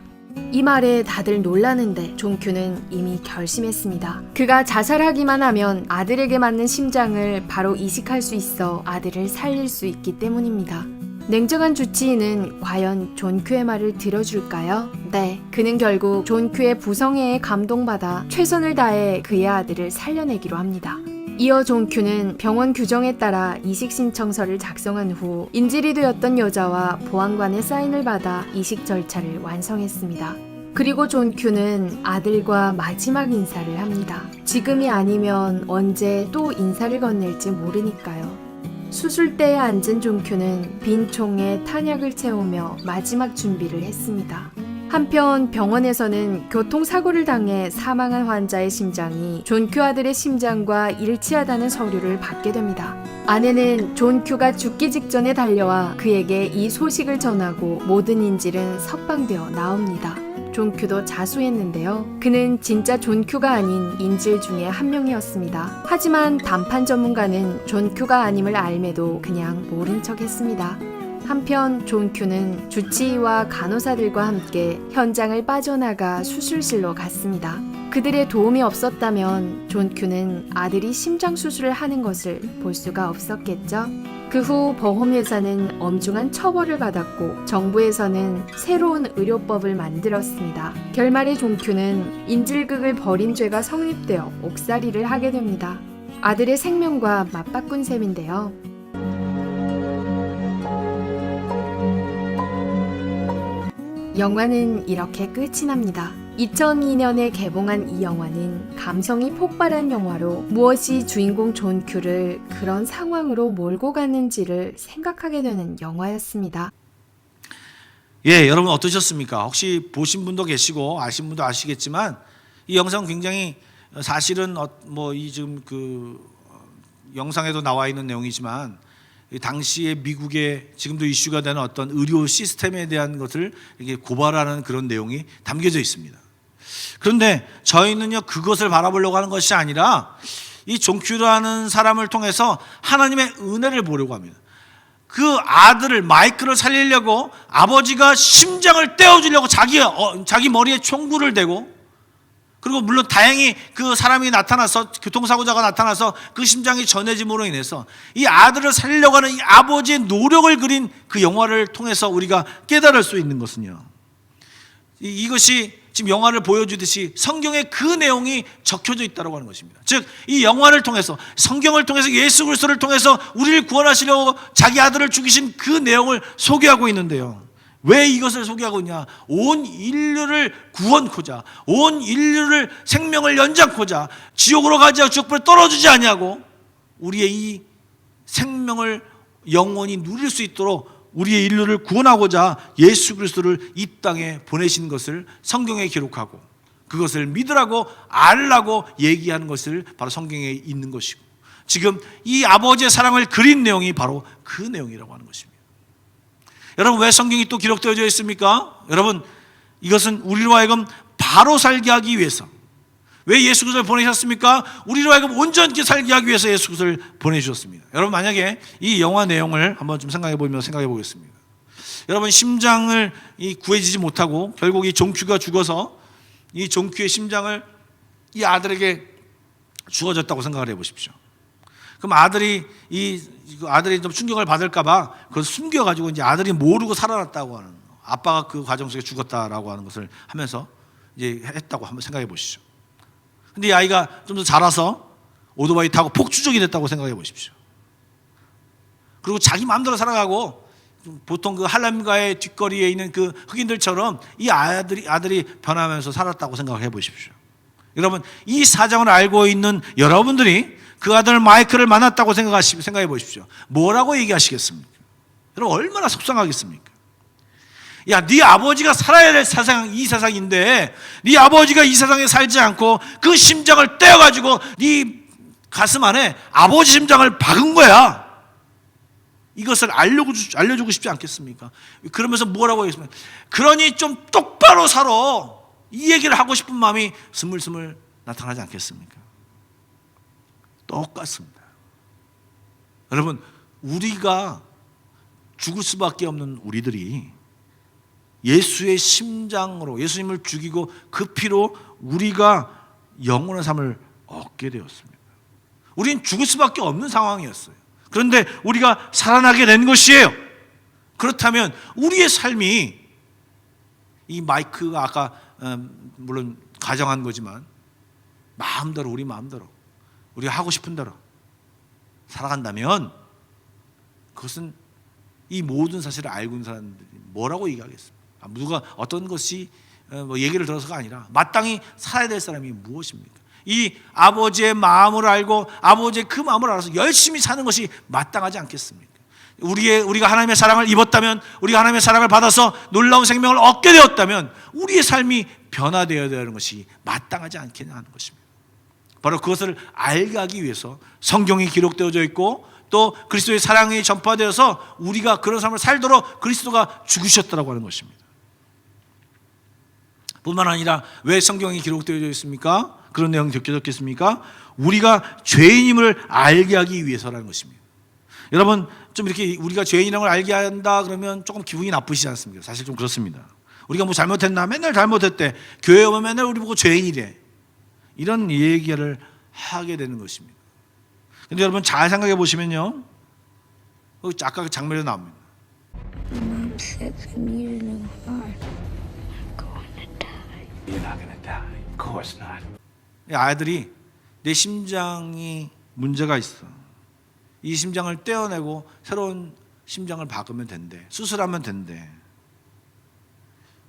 이 말에 다들 놀라는데 존큐는 이미 결심했습니다. 그가 자살하기만 하면 아들에게 맞는 심장을 바로 이식할 수 있어 아들을 살릴 수 있기 때문입니다. 냉정한 주치의는 과연 존큐의 말을 들어줄까요? 네, 그는 결국 존큐의 부성애에 감동받아 최선을 다해 그의 아들을 살려내기로 합니다. 이어 존큐는 병원 규정에 따라 이식 신청서를 작성한 후 인질이 되었던 여자와 보안관의 사인을 받아 이식 절차를 완성했습니다. 그리고 존큐는 아들과 마지막 인사를 합니다. 지금이 아니면 언제 또 인사를 건넬지 모르니까요. 수술대에 앉은 존큐는 빈 총에 탄약을 채우며 마지막 준비를 했습니다. 한편 병원에서는 교통사고를 당해 사망한 환자의 심장이 존큐 아들의 심장과 일치하다는 서류를 받게 됩니다. 아내는 존큐가 죽기 직전에 달려와 그에게 이 소식을 전하고 모든 인질은 석방되어 나옵니다. 존큐도 자수했는데요. 그는 진짜 존큐가 아닌 인질 중에 한 명이었습니다. 하지만 단판 전문가는 존큐가 아님을 알매도 그냥 모른 척 했습니다. 한편 존큐는 주치의와 간호사들과 함께 현장을 빠져나가 수술실로 갔습니다. 그들의 도움이 없었다면 존큐는 아들이 심장 수술을 하는 것을 볼 수가 없었겠죠. 그 후 보험회사는 엄중한 처벌을 받았고 정부에서는 새로운 의료법을 만들었습니다. 결말에 존큐는 인질극을 벌인 죄가 성립되어 옥살이를 하게 됩니다. 아들의 생명과 맞바꾼 셈인데요. 영화는 이렇게 끝이 납니다. 2002년에 개봉한 이 영화는 감성이 폭발한 영화로 무엇이 주인공 존 큐를 그런 상황으로 몰고 가는지를 생각하게 되는 영화였습니다. 예, 여러분 어떠셨습니까? 혹시 보신 분도 계시고 아신 분도 아시겠지만 이 영상 굉장히 사실은 이 지금 영상에도 나와 있는 내용이지만 당시에 미국의 지금도 이슈가 되는 어떤 의료 시스템에 대한 것을 이렇게 고발하는 그런 내용이 담겨져 있습니다. 그런데 저희는요 그것을 바라보려고 하는 것이 아니라 이 존 큐라는 사람을 통해서 하나님의 은혜를 보려고 합니다. 그 아들을 마이크를 살리려고 아버지가 심장을 떼어주려고 자기 머리에 총구를 대고, 그리고 물론 다행히 그 사람이 나타나서 교통사고자가 나타나서 그 심장이 전해짐으로 인해서 이 아들을 살리려고 하는 이 아버지의 노력을 그린 그 영화를 통해서 우리가 깨달을 수 있는 것은요, 이것이 지금 영화를 보여주듯이 성경에 그 내용이 적혀져 있다고 하는 것입니다. 즉 이 영화를 통해서, 성경을 통해서, 예수 그리스도를 통해서 우리를 구원하시려고 자기 아들을 죽이신 그 내용을 소개하고 있는데요, 왜 이것을 소개하고 있냐? 온 인류를 구원코자, 온 인류를 생명을 연장코자, 지옥으로 가지 않고 지옥불에 떨어지지 아니하고 우리의 이 생명을 영원히 누릴 수 있도록 우리의 인류를 구원하고자 예수 그리스도를 이 땅에 보내신 것을 성경에 기록하고 그것을 믿으라고 알라고 얘기하는 것을 바로 성경에 있는 것이고, 지금 이 아버지의 사랑을 그린 내용이 바로 그 내용이라고 하는 것입니다. 여러분 왜 성경이 또 기록되어져 있습니까? 여러분 이것은 우리로 하여금 바로 살게 하기 위해서. 왜 예수 그리스도를 보내셨습니까? 우리로 하여금 온전히 살게 하기 위해서 예수 그리스도를 보내주셨습니다. 여러분 만약에 이 영화 내용을 한번 좀 생각해 보겠습니다. 여러분 심장을 구해지지 못하고 결국 이 존 큐가 죽어서 이 존 큐의 심장을 이 아들에게 주어졌다고 생각을 해보십시오. 그럼 아들이 좀 충격을 받을까봐 그걸 숨겨가지고 이제 아들이 모르고 살아났다고 하는, 아빠가 그 과정 속에 죽었다라고 하는 것을 하면서 이제 했다고 한번 생각해 보시죠. 근데 이 아이가 좀 더 자라서 오토바이 타고 폭주족이 됐다고 생각해 보십시오. 그리고 자기 마음대로 살아가고 보통 그 할렘가의 뒷거리에 있는 그 흑인들처럼 이 아들이 변하면서 살았다고 생각해 보십시오. 여러분 이 사정을 알고 있는 여러분들이 그 아들 마이클을 만났다고 생각해 보십시오. 뭐라고 얘기하시겠습니까? 여러분 얼마나 속상하겠습니까? 야, 네 아버지가 살아야 될 세상, 이 세상인데 네 아버지가 이 세상에 살지 않고 그 심장을 떼어가지고 네 가슴 안에 아버지 심장을 박은 거야. 이것을 알려주고 싶지 않겠습니까? 그러면서 뭐라고 하겠습니까? 그러니 좀 똑바로 살아. 이 얘기를 하고 싶은 마음이 스물스물 나타나지 않겠습니까? 똑같습니다. 여러분 우리가 죽을 수밖에 없는 우리들이 예수의 심장으로 예수님을 죽이고 그 피로 우리가 영원한 삶을 얻게 되었습니다. 우린 죽을 수밖에 없는 상황이었어요. 그런데 우리가 살아나게 된 것이에요. 그렇다면 우리의 삶이 이 마이크가 아까 물론 가정한 거지만 마음대로 우리 마음대로 우리가 하고 싶은 대로 살아간다면 그것은 이 모든 사실을 알고 있는 사람들이 뭐라고 얘기하겠습니까? 누가 어떤 것이 얘기를 들어서가 아니라 마땅히 살아야 될 사람이 무엇입니까? 이 아버지의 마음을 알고 아버지의 그 마음을 알아서 열심히 사는 것이 마땅하지 않겠습니까? 우리가 하나님의 사랑을 입었다면, 우리가 하나님의 사랑을 받아서 놀라운 생명을 얻게 되었다면 우리의 삶이 변화되어야 되는 것이 마땅하지 않겠냐 하는 것입니다. 바로 그것을 알게 하기 위해서 성경이 기록되어져 있고 또 그리스도의 사랑이 전파되어서 우리가 그런 삶을 살도록 그리스도가 죽으셨다고 하는 것입니다. 뿐만 아니라 왜 성경이 기록되어져 있습니까? 그런 내용이 적혀졌겠습니까? 우리가 죄인임을 알게 하기 위해서라는 것입니다. 여러분 좀 이렇게 우리가 죄인이라는 걸 알게 한다 그러면 조금 기분이 나쁘시지 않습니까? 사실 좀 그렇습니다. 우리가 뭐 잘못했나? 맨날 잘못했대. 교회 오면 맨날 우리 보고 죄인이래. 이런 얘기를 하게 되는 것입니다. 근데 여러분 잘 생각해 보시면요, 아까 그 장면에 나옵니다. Mom said I need a new heart. I'm going to die. You're not gonna die. Of course not. 이 아이들이 내 심장이 문제가 있어. 이 심장을 떼어내고 새로운 심장을 박으면 된대. 수술하면 된대.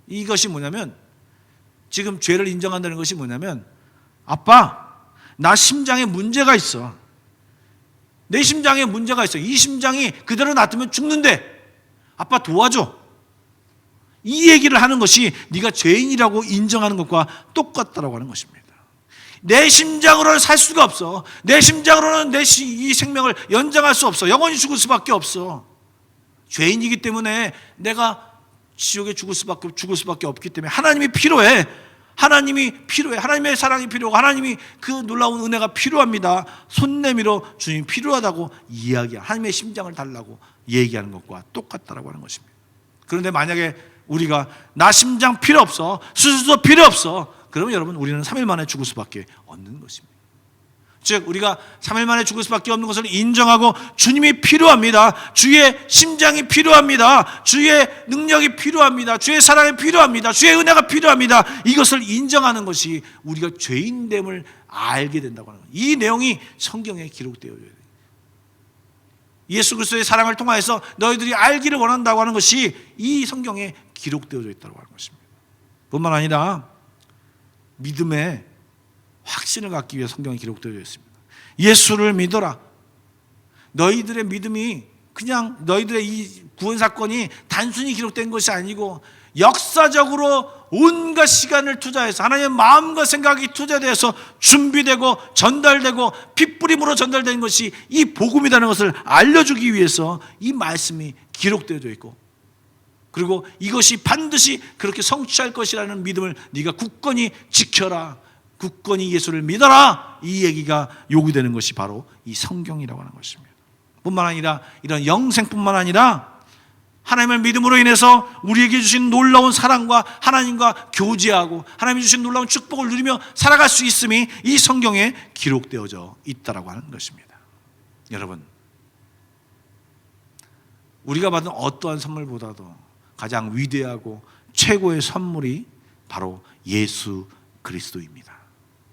이것이 뭐냐면 지금 죄를 인정한다는 것이 뭐냐면, 아빠, 나 심장에 문제가 있어. 내 심장에 문제가 있어. 이 심장이 그대로 놔두면 죽는데 아빠 도와줘. 이 얘기를 하는 것이 네가 죄인이라고 인정하는 것과 똑같다라고 하는 것입니다. 내 심장으로는 살 수가 없어. 내 심장으로는 이 생명을 연장할 수 없어. 영원히 죽을 수밖에 없어. 죄인이기 때문에 내가 지옥에 죽을 수밖에 없기 때문에 하나님이 필요해. 하나님의 사랑이 필요하고 하나님이 그 놀라운 은혜가 필요합니다. 손 내밀어 주님이 필요하다고 하나님의 심장을 달라고 얘기하는 것과 똑같다라고 하는 것입니다. 그런데 만약에 우리가 나 심장 필요 없어, 수술도 필요 없어, 그러면 여러분 우리는 3일 만에 죽을 수밖에 없는 것입니다. 즉 우리가 3일 만에 죽을 수밖에 없는 것을 인정하고 주님이 필요합니다. 주의 심장이 필요합니다. 주의 능력이 필요합니다. 주의 사랑이 필요합니다. 주의 은혜가 필요합니다. 이것을 인정하는 것이 우리가 죄인됨을 알게 된다고 하는 거예요. 이 내용이 성경에 기록되어야 돼요. 예수 그리스도의 사랑을 통하여서 너희들이 알기를 원한다고 하는 것이 이 성경에 기록되어져 있다고 하는 것입니다. 뿐만 아니라 믿음의 확신을 갖기 위해 성경에 기록되어 있습니다. 예수를 믿어라. 너희들의 믿음이 그냥 너희들의 이 구원 사건이 단순히 기록된 것이 아니고 역사적으로 온갖 시간을 투자해서 하나님의 마음과 생각이 투자되어서 준비되고 전달되고 핏부림으로 전달된 것이 이 복음이라는 것을 알려주기 위해서 이 말씀이 기록되어져 있고, 그리고 이것이 반드시 그렇게 성취할 것이라는 믿음을 네가 굳건히 지켜라. 굳건히 예수를 믿어라. 이 얘기가 요구되는 것이 바로 이 성경이라고 하는 것입니다. 뿐만 아니라 이런 영생뿐만 아니라 하나님을 믿음으로 인해서 우리에게 주신 놀라운 사랑과 하나님과 교제하고 하나님이 주신 놀라운 축복을 누리며 살아갈 수 있음이 이 성경에 기록되어져 있다라고 하는 것입니다. 여러분, 우리가 받은 어떠한 선물보다도 가장 위대하고 최고의 선물이 바로 예수 그리스도입니다.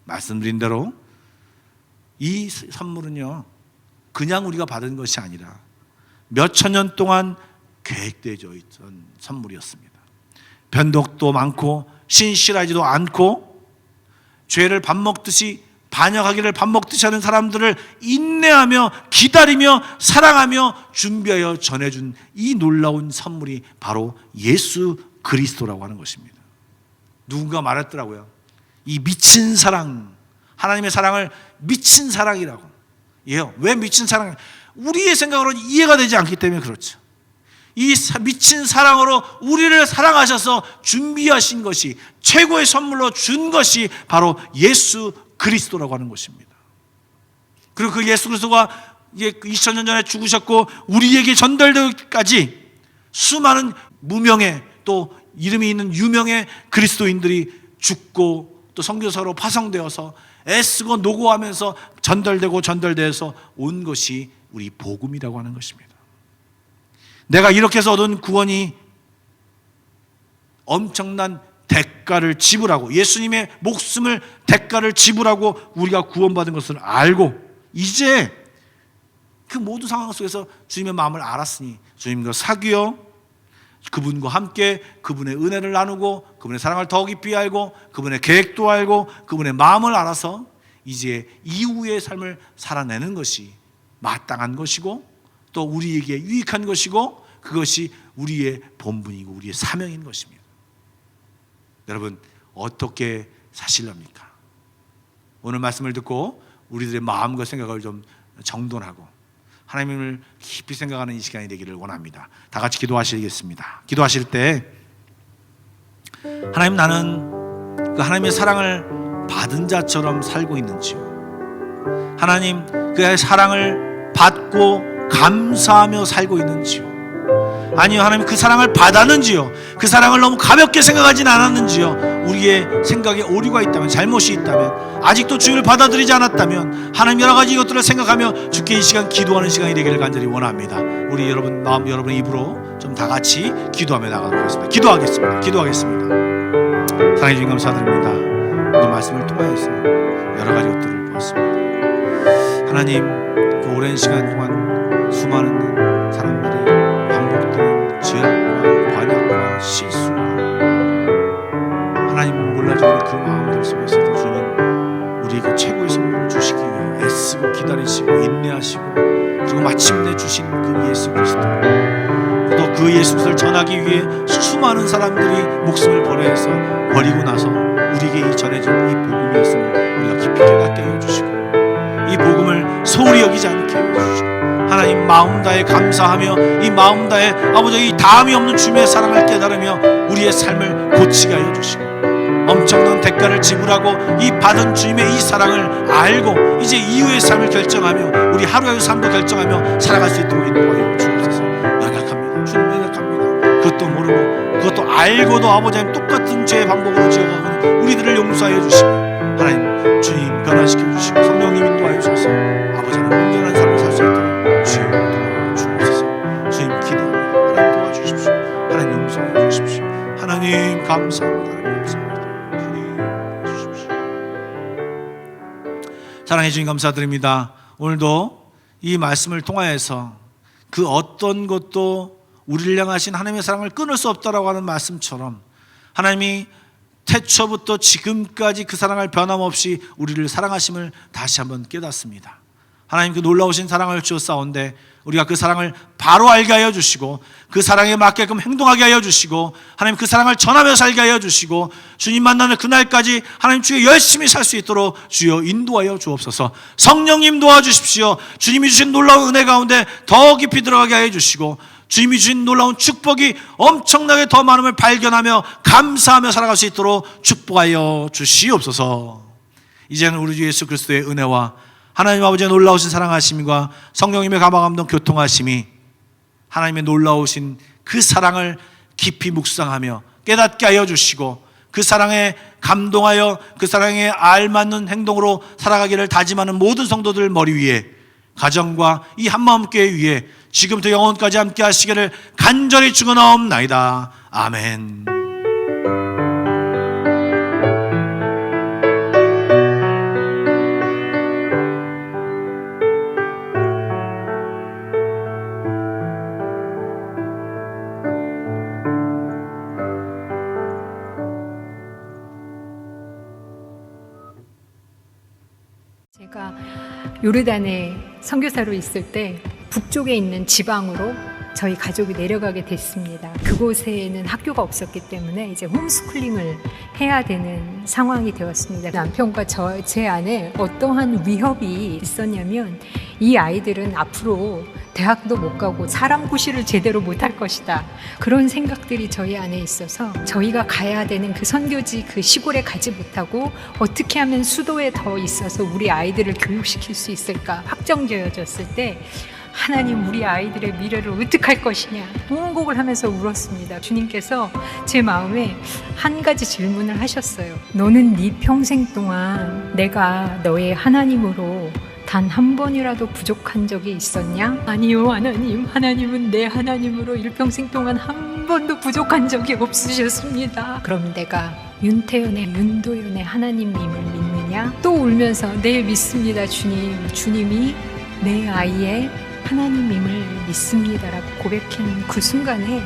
말씀드린 대로 이 선물은요, 그냥 우리가 받은 것이 아니라 몇천 년 동안 계획되어져 있던 선물이었습니다. 변덕도 많고 신실하지도 않고 죄를 밥 먹듯이 반역하기를 밥 먹듯이 하는 사람들을 인내하며 기다리며 사랑하며 준비하여 전해준 이 놀라운 선물이 바로 예수 그리스도라고 하는 것입니다. 누군가 말했더라고요. 이 미친 사랑, 하나님의 사랑을 미친 사랑이라고. 왜 미친 사랑? 우리의 생각으로는 이해가 되지 않기 때문에 그렇죠. 이 미친 사랑으로 우리를 사랑하셔서 준비하신 것이, 최고의 선물로 준 것이 바로 예수 그리스도라고 하는 것입니다. 그리고 그 예수 그리스도가 2000년 전에 죽으셨고 우리에게 전달되기까지 수많은 무명의 또 이름이 있는 유명의 그리스도인들이 죽고 또 선교사로 파송되어서 애쓰고 노고하면서 전달돼서 온 것이 우리 복음이라고 하는 것입니다. 내가 이렇게 해서 얻은 구원이 엄청난 대가를 지불하고 예수님의 목숨을 대가를 지불하고 우리가 구원받은 것을 알고 이제 그 모든 상황 속에서 주님의 마음을 알았으니 주님과 사귀어 그분과 함께 그분의 은혜를 나누고 그분의 사랑을 더 깊이 알고 그분의 계획도 알고 그분의 마음을 알아서 이제 이후의 삶을 살아내는 것이 마땅한 것이고 또 우리에게 유익한 것이고 그것이 우리의 본분이고 우리의 사명인 것입니다. 여러분, 어떻게 사실랍니까? 오늘 말씀을 듣고 우리들의 마음과 생각을 좀 정돈하고 하나님을 깊이 생각하는 이 시간이 되기를 원합니다. 다 같이 기도하시겠습니다. 기도하실 때 하나님, 나는 그 하나님의 사랑을 받은 자처럼 살고 있는지요? 하나님, 그 사랑을 받고 감사하며 살고 있는지요? 아니요, 하나님, 그 사랑을 받았는지요? 그 사랑을 너무 가볍게 생각하진 않았는지요? 우리의 생각에 오류가 있다면, 잘못이 있다면, 아직도 주님을 받아들이지 않았다면 하나님 여러 가지 이것들을 생각하며 주께 이 시간 기도하는 시간이 되기를 간절히 원합니다. 우리 여러분 마음, 여러분 입으로 좀 다 같이 기도하며 나가도록 하겠습니다. 기도하겠습니다. 사랑해 주님 감사드립니다. 오늘 말씀을 통하여서 여러 가지 것들을 보았습니다. 하나님, 그 오랜 시간 동안 수많은 사람들이 반복되는 죄악과 반역과 실수와 하나님 몰라주는 우리에게 그 최고의 선물을 주시기 위해 애쓰고 기다리시고 인내하시고 그리고 마침내 주신 그 예수 그리스도, 또 그 예수 그리스도를 전하기 위해 수많은 사람들이 목숨을 버리고 나서 우리에게 전해진 이 복음이었음을 우리가 깊이 깨닫게 하여 주시고, 이 복음을 소홀히 여기지 않게 하여 주시고, 하나님 마음 다해 감사하며 이 마음 다해 아버지 이 다음이 없는 주님의 사랑을 깨달으며 우리의 삶을 고치게 하여 주시고, 엄청난 대가를 지불하고 이 받은 주님의 이 사랑을 알고 이제 이후의 삶을 결정하며 우리 하루하루 삶도 결정하며 살아갈 수 있도록 인도하여 주옵소서. 연약합니다. 주님 연약합니다. 그것도 모르고 그것도 알고도 아버지 하나님 똑같은 죄의 반복으로 지어가고 있는 우리들을 용서하여 주시고, 하나님 주님 변화시켜 주시고 성령님 인도하여 주셔서 아버지 하나님 온전한 삶을 살 수 있도록 주님 도와주옵소서. 주님 기도합니다. 하나님 도와주십시오. 하나님 용서해 주십시오. 하나님 감사합니다. 하나님 감사합니다. 하나님 주십시오. 사랑해 주님 감사드립니다. 오늘도 이 말씀을 통하여서 그 어떤 것도 우리를 향하신 하나님의 사랑을 끊을 수 없다라고 하는 말씀처럼 하나님이 태초부터 지금까지 그 사랑을 변함없이 우리를 사랑하심을 다시 한번 깨닫습니다. 하나님 그 놀라우신 사랑을 주었사온데 우리가 그 사랑을 바로 알게 하여 주시고 그 사랑에 맞게끔 행동하게 하여 주시고, 하나님 그 사랑을 전하며 살게 하여 주시고, 주님 만나는 그날까지 하나님 주에 열심히 살 수 있도록 주여 인도하여 주옵소서. 성령님 도와주십시오. 주님이 주신 놀라운 은혜 가운데 더 깊이 들어가게 하여 주시고, 주님이 주신 놀라운 축복이 엄청나게 더 많음을 발견하며 감사하며 살아갈 수 있도록 축복하여 주시옵소서. 이제는 우리 주 예수 그리스도의 은혜와 하나님 아버지의 놀라우신 사랑하심과 성령님의 감화감동 교통하심이 하나님의 놀라우신 그 사랑을 깊이 묵상하며 깨닫게 하여 주시고, 그 사랑에 감동하여 그 사랑에 알맞는 행동으로 살아가기를 다짐하는 모든 성도들 머리 위에, 가정과 이 한마음교회 위에 지금부터 영원까지 함께 하시기를 간절히 축원하옵나이다. 아멘. 제가 요르단에 선교사로 있을 때 북쪽에 있는 지방으로 저희 가족이 내려가게 됐습니다. 그곳에는 학교가 없었기 때문에 이제 홈스쿨링을 해야 되는 상황이 되었습니다. 남편과 제 안에 어떠한 위협이 있었냐면, 이 아이들은 앞으로 대학도 못 가고 사람 구실을 제대로 못할 것이다, 그런 생각들이 저희 안에 있어서 저희가 가야 되는 그 선교지 그 시골에 가지 못하고 어떻게 하면 수도에 더 있어서 우리 아이들을 교육시킬 수 있을까 확정되어졌을 때, 하나님 우리 아이들의 미래를 어떻게 할 것이냐 통곡을 하면서 울었습니다. 주님께서 제 마음에 한 가지 질문을 하셨어요. 너는 네 평생 동안 내가 너의 하나님으로 단 한 번이라도 부족한 적이 있었냐? 아니요 하나님, 하나님은 내 하나님으로 일평생 동안 한 번도 부족한 적이 없으셨습니다. 그럼 내가 윤도현의 하나님임을 믿느냐? 또 울면서 네 믿습니다 주님, 주님이 내 아이의 하나님임을 믿습니다라고 고백하는 그 순간에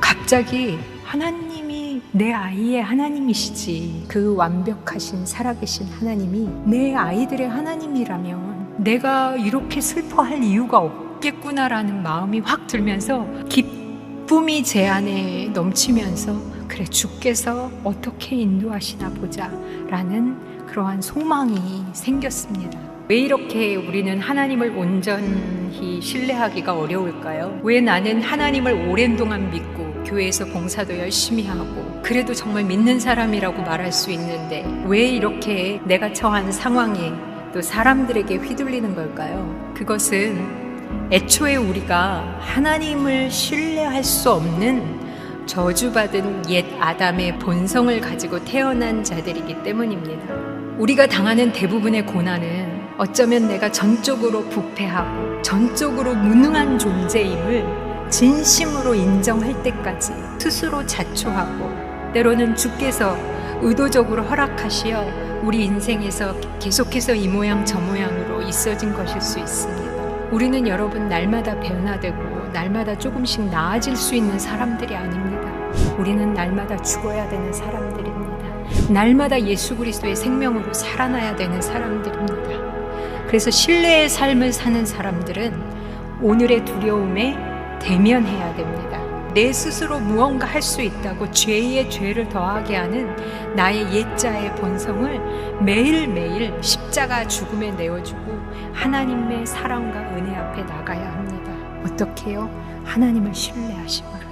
갑자기 하나님이 내 아이의 하나님이시지, 그 완벽하신 살아계신 하나님이 내 아이들의 하나님이라면 내가 이렇게 슬퍼할 이유가 없겠구나라는 마음이 확 들면서 기쁨이 제 안에 넘치면서, 그래 주께서 어떻게 인도하시나 보자 라는 그러한 소망이 생겼습니다. 왜 이렇게 우리는 하나님을 온전히 신뢰하기가 어려울까요? 왜 나는 하나님을 오랜 동안 믿고 교회에서 봉사도 열심히 하고 그래도 정말 믿는 사람이라고 말할 수 있는데 왜 이렇게 내가 처한 상황에 또 사람들에게 휘둘리는 걸까요? 그것은 애초에 우리가 하나님을 신뢰할 수 없는 저주받은 옛 아담의 본성을 가지고 태어난 자들이기 때문입니다. 우리가 당하는 대부분의 고난은 어쩌면 내가 전적으로 부패하고 전적으로 무능한 존재임을 진심으로 인정할 때까지 스스로 자초하고, 때로는 주께서 의도적으로 허락하시어 우리 인생에서 계속해서 이 모양 저 모양으로 있어진 것일 수 있습니다. 우리는 여러분 날마다 변화되고 날마다 조금씩 나아질 수 있는 사람들이 아닙니다. 우리는 날마다 죽어야 되는 사람들입니다. 날마다 예수 그리스도의 생명으로 살아나야 되는 사람들입니다. 그래서 신뢰의 삶을 사는 사람들은 오늘의 두려움에 대면해야 됩니다. 내 스스로 무언가 할 수 있다고 죄에 죄를 더하게 하는 나의 옛자의 본성을 매일매일 십자가 죽음에 내어주고 하나님의 사랑과 은혜 앞에 나가야 합니다. 어떻게 해요? 하나님을 신뢰하심으로요.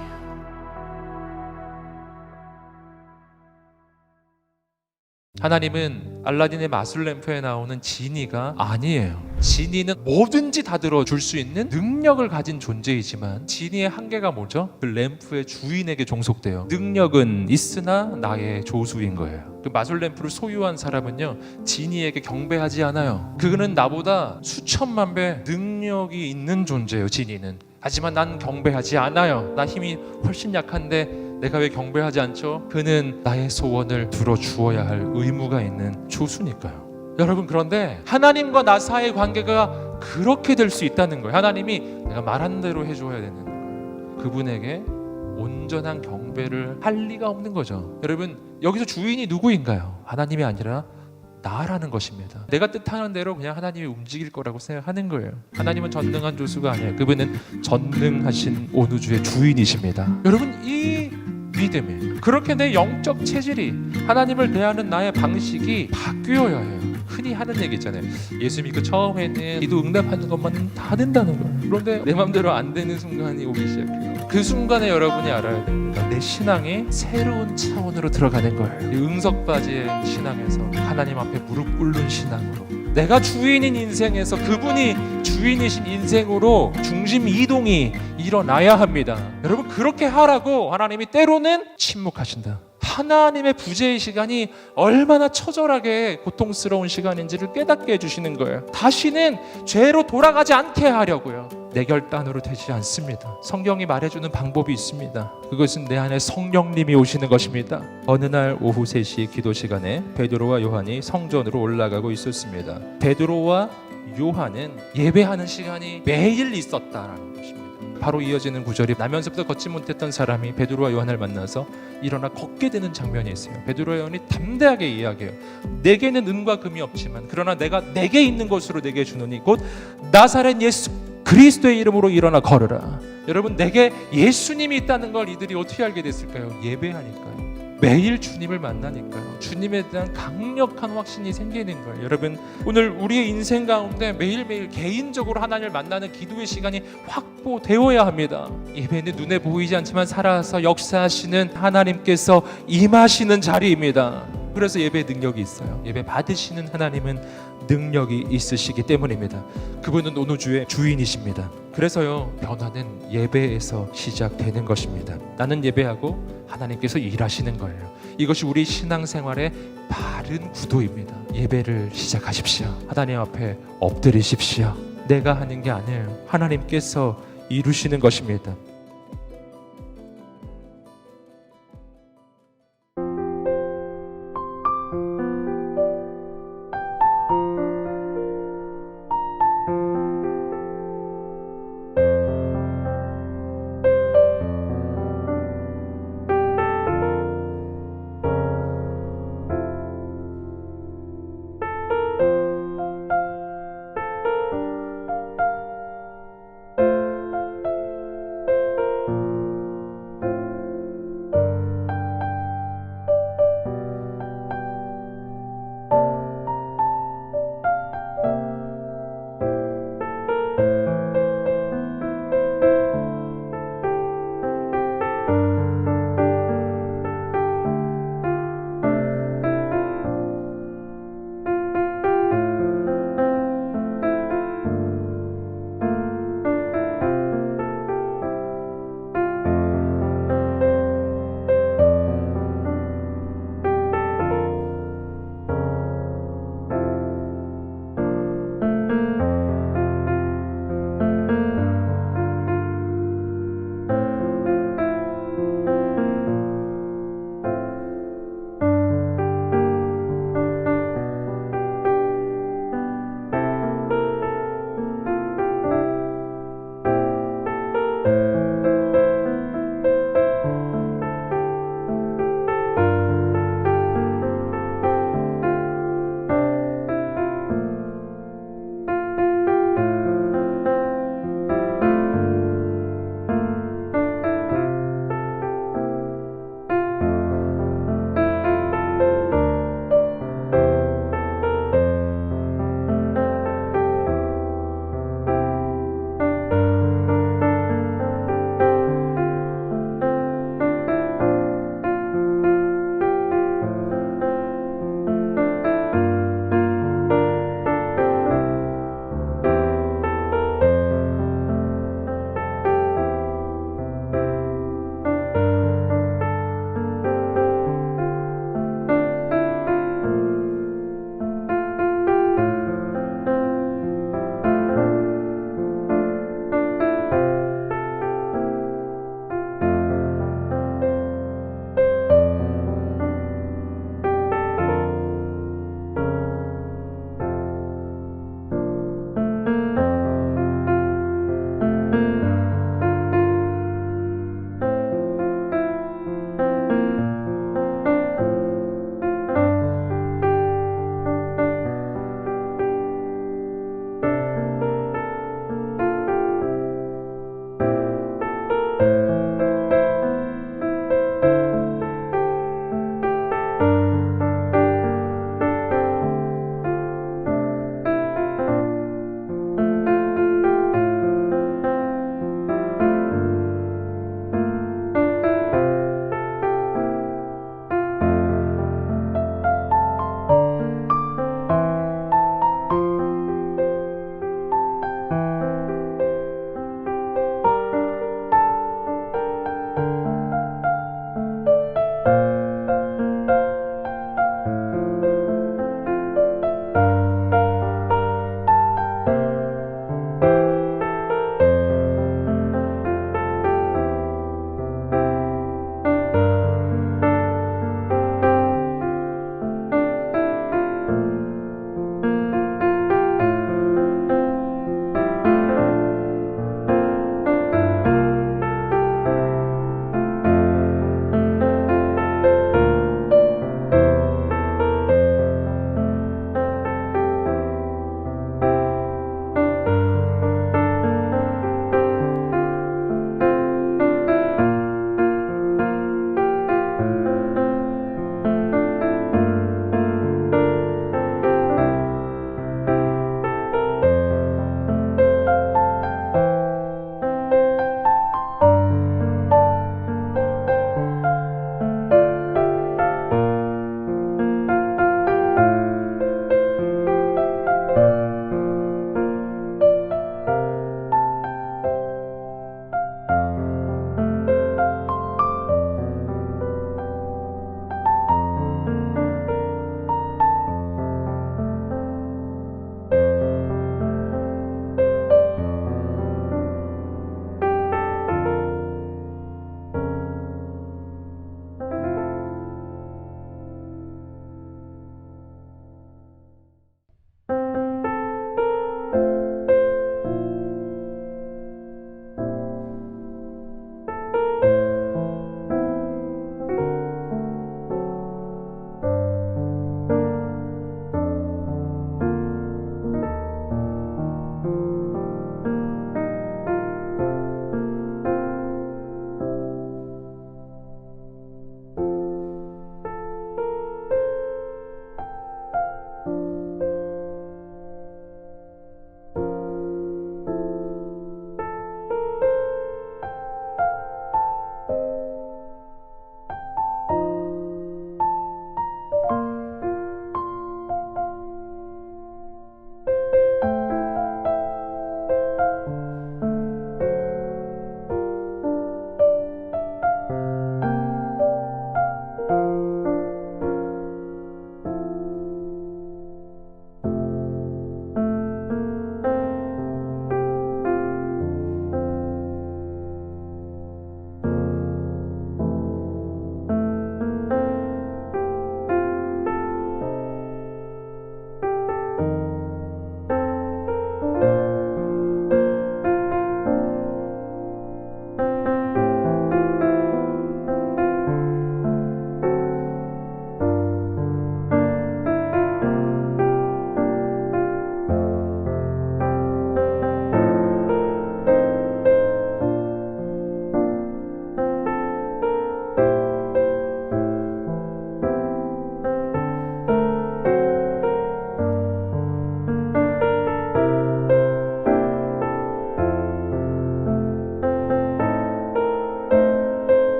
하나님은 알라딘의 마술램프에 나오는 지니가 아니에요. 지니는 뭐든지 다 들어줄 수 있는 능력을 가진 존재이지만 지니의 한계가 뭐죠? 그 램프의 주인에게 종속돼요. 능력은 있으나 나의 조수인 거예요. 그 마술램프를 소유한 사람은요, 지니에게 경배하지 않아요. 그는 나보다 수천만 배 능력이 있는 존재예요. 지니는. 하지만 난 경배하지 않아요. 나 힘이 훨씬 약한데 내가 왜 경배하지 않죠? 그는 나의 소원을 들어주어야 할 의무가 있는 조수니까요. 여러분, 그런데 하나님과 나 사이의 관계가 그렇게 될 수 있다는 거예요. 하나님이 내가 말한 대로 해줘야 되는 거예요. 그분에게 온전한 경배를 할 리가 없는 거죠. 여러분, 여기서 주인이 누구인가요? 하나님이 아니라 나라는 것입니다. 내가 뜻하는 대로 그냥 하나님이 움직일 거라고 생각하는 거예요. 하나님은 전능한 조수가 아니에요. 그분은 전능하신 온 우주의 주인이십니다. 여러분, 이 믿음이, 그렇게 내 영적 체질이, 하나님을 대하는 나의 방식이 바뀌어야 해요. 흔히 하는 얘기 있잖아요. 예수 믿고 처음에는 기도 응답하는 것만 다 된다는 거예요. 그런데 내 맘대로 안 되는 순간이 오기 시작해요. 그 순간에 여러분이 알아야 됩니다. 내 신앙이 새로운 차원으로 들어가는 거예요. 이 응석바지의 신앙에서 하나님 앞에 무릎 꿇는 신앙으로, 내가 주인인 인생에서 그분이 주인이신 인생으로 중심 이동이 일어나야 합니다. 여러분, 그렇게 하라고 하나님이 때로는 침묵하신다. 하나님의 부재의 시간이 얼마나 처절하게 고통스러운 시간인지를 깨닫게 해주시는 거예요. 다시는 죄로 돌아가지 않게 하려고요. 내 결단으로 되지 않습니다. 성경이 말해주는 방법이 있습니다. 그것은 내 안에 성령님이 오시는 것입니다. 어느 날 오후 3시 기도 시간에 베드로와 요한이 성전으로 올라가고 있었습니다. 베드로와 요한은 예배하는 시간이 매일 있었다라는 것입니다. 바로 이어지는 구절이, 나면서부터 걷지 못했던 사람이 베드로와 요한을 만나서 일어나 걷게 되는 장면이 있어요. 베드로와 요한이 담대하게 이야기해요. 내게는 은과 금이 없지만 그러나 내가 내게 있는 것으로 내게 주노니 곧 나사렛 예수 그리스도의 이름으로 일어나 걸으라. 여러분, 내게 예수님이 있다는 걸 이들이 어떻게 알게 됐을까요? 예배하니까요. 매일 주님을 만나니까요. 주님에 대한 강력한 확신이 생기는 거예요. 여러분, 오늘 우리의 인생 가운데 매일매일 개인적으로 하나님을 만나는 기도의 시간이 확보되어야 합니다. 예배는 눈에 보이지 않지만 살아서 역사하시는 하나님께서 임하시는 자리입니다. 그래서 예배의 능력이 있어요. 예배 받으시는 하나님은 능력이 있으시기 때문입니다. 그분은 온 우주의 주인이십니다. 그래서요, 변화는 예배에서 시작되는 것입니다. 나는 예배하고 하나님께서 일하시는 거예요. 이것이 우리 신앙생활의 바른 구도입니다. 예배를 시작하십시오. 하나님 앞에 엎드리십시오. 내가 하는 게 아니에요. 하나님께서 이루시는 것입니다.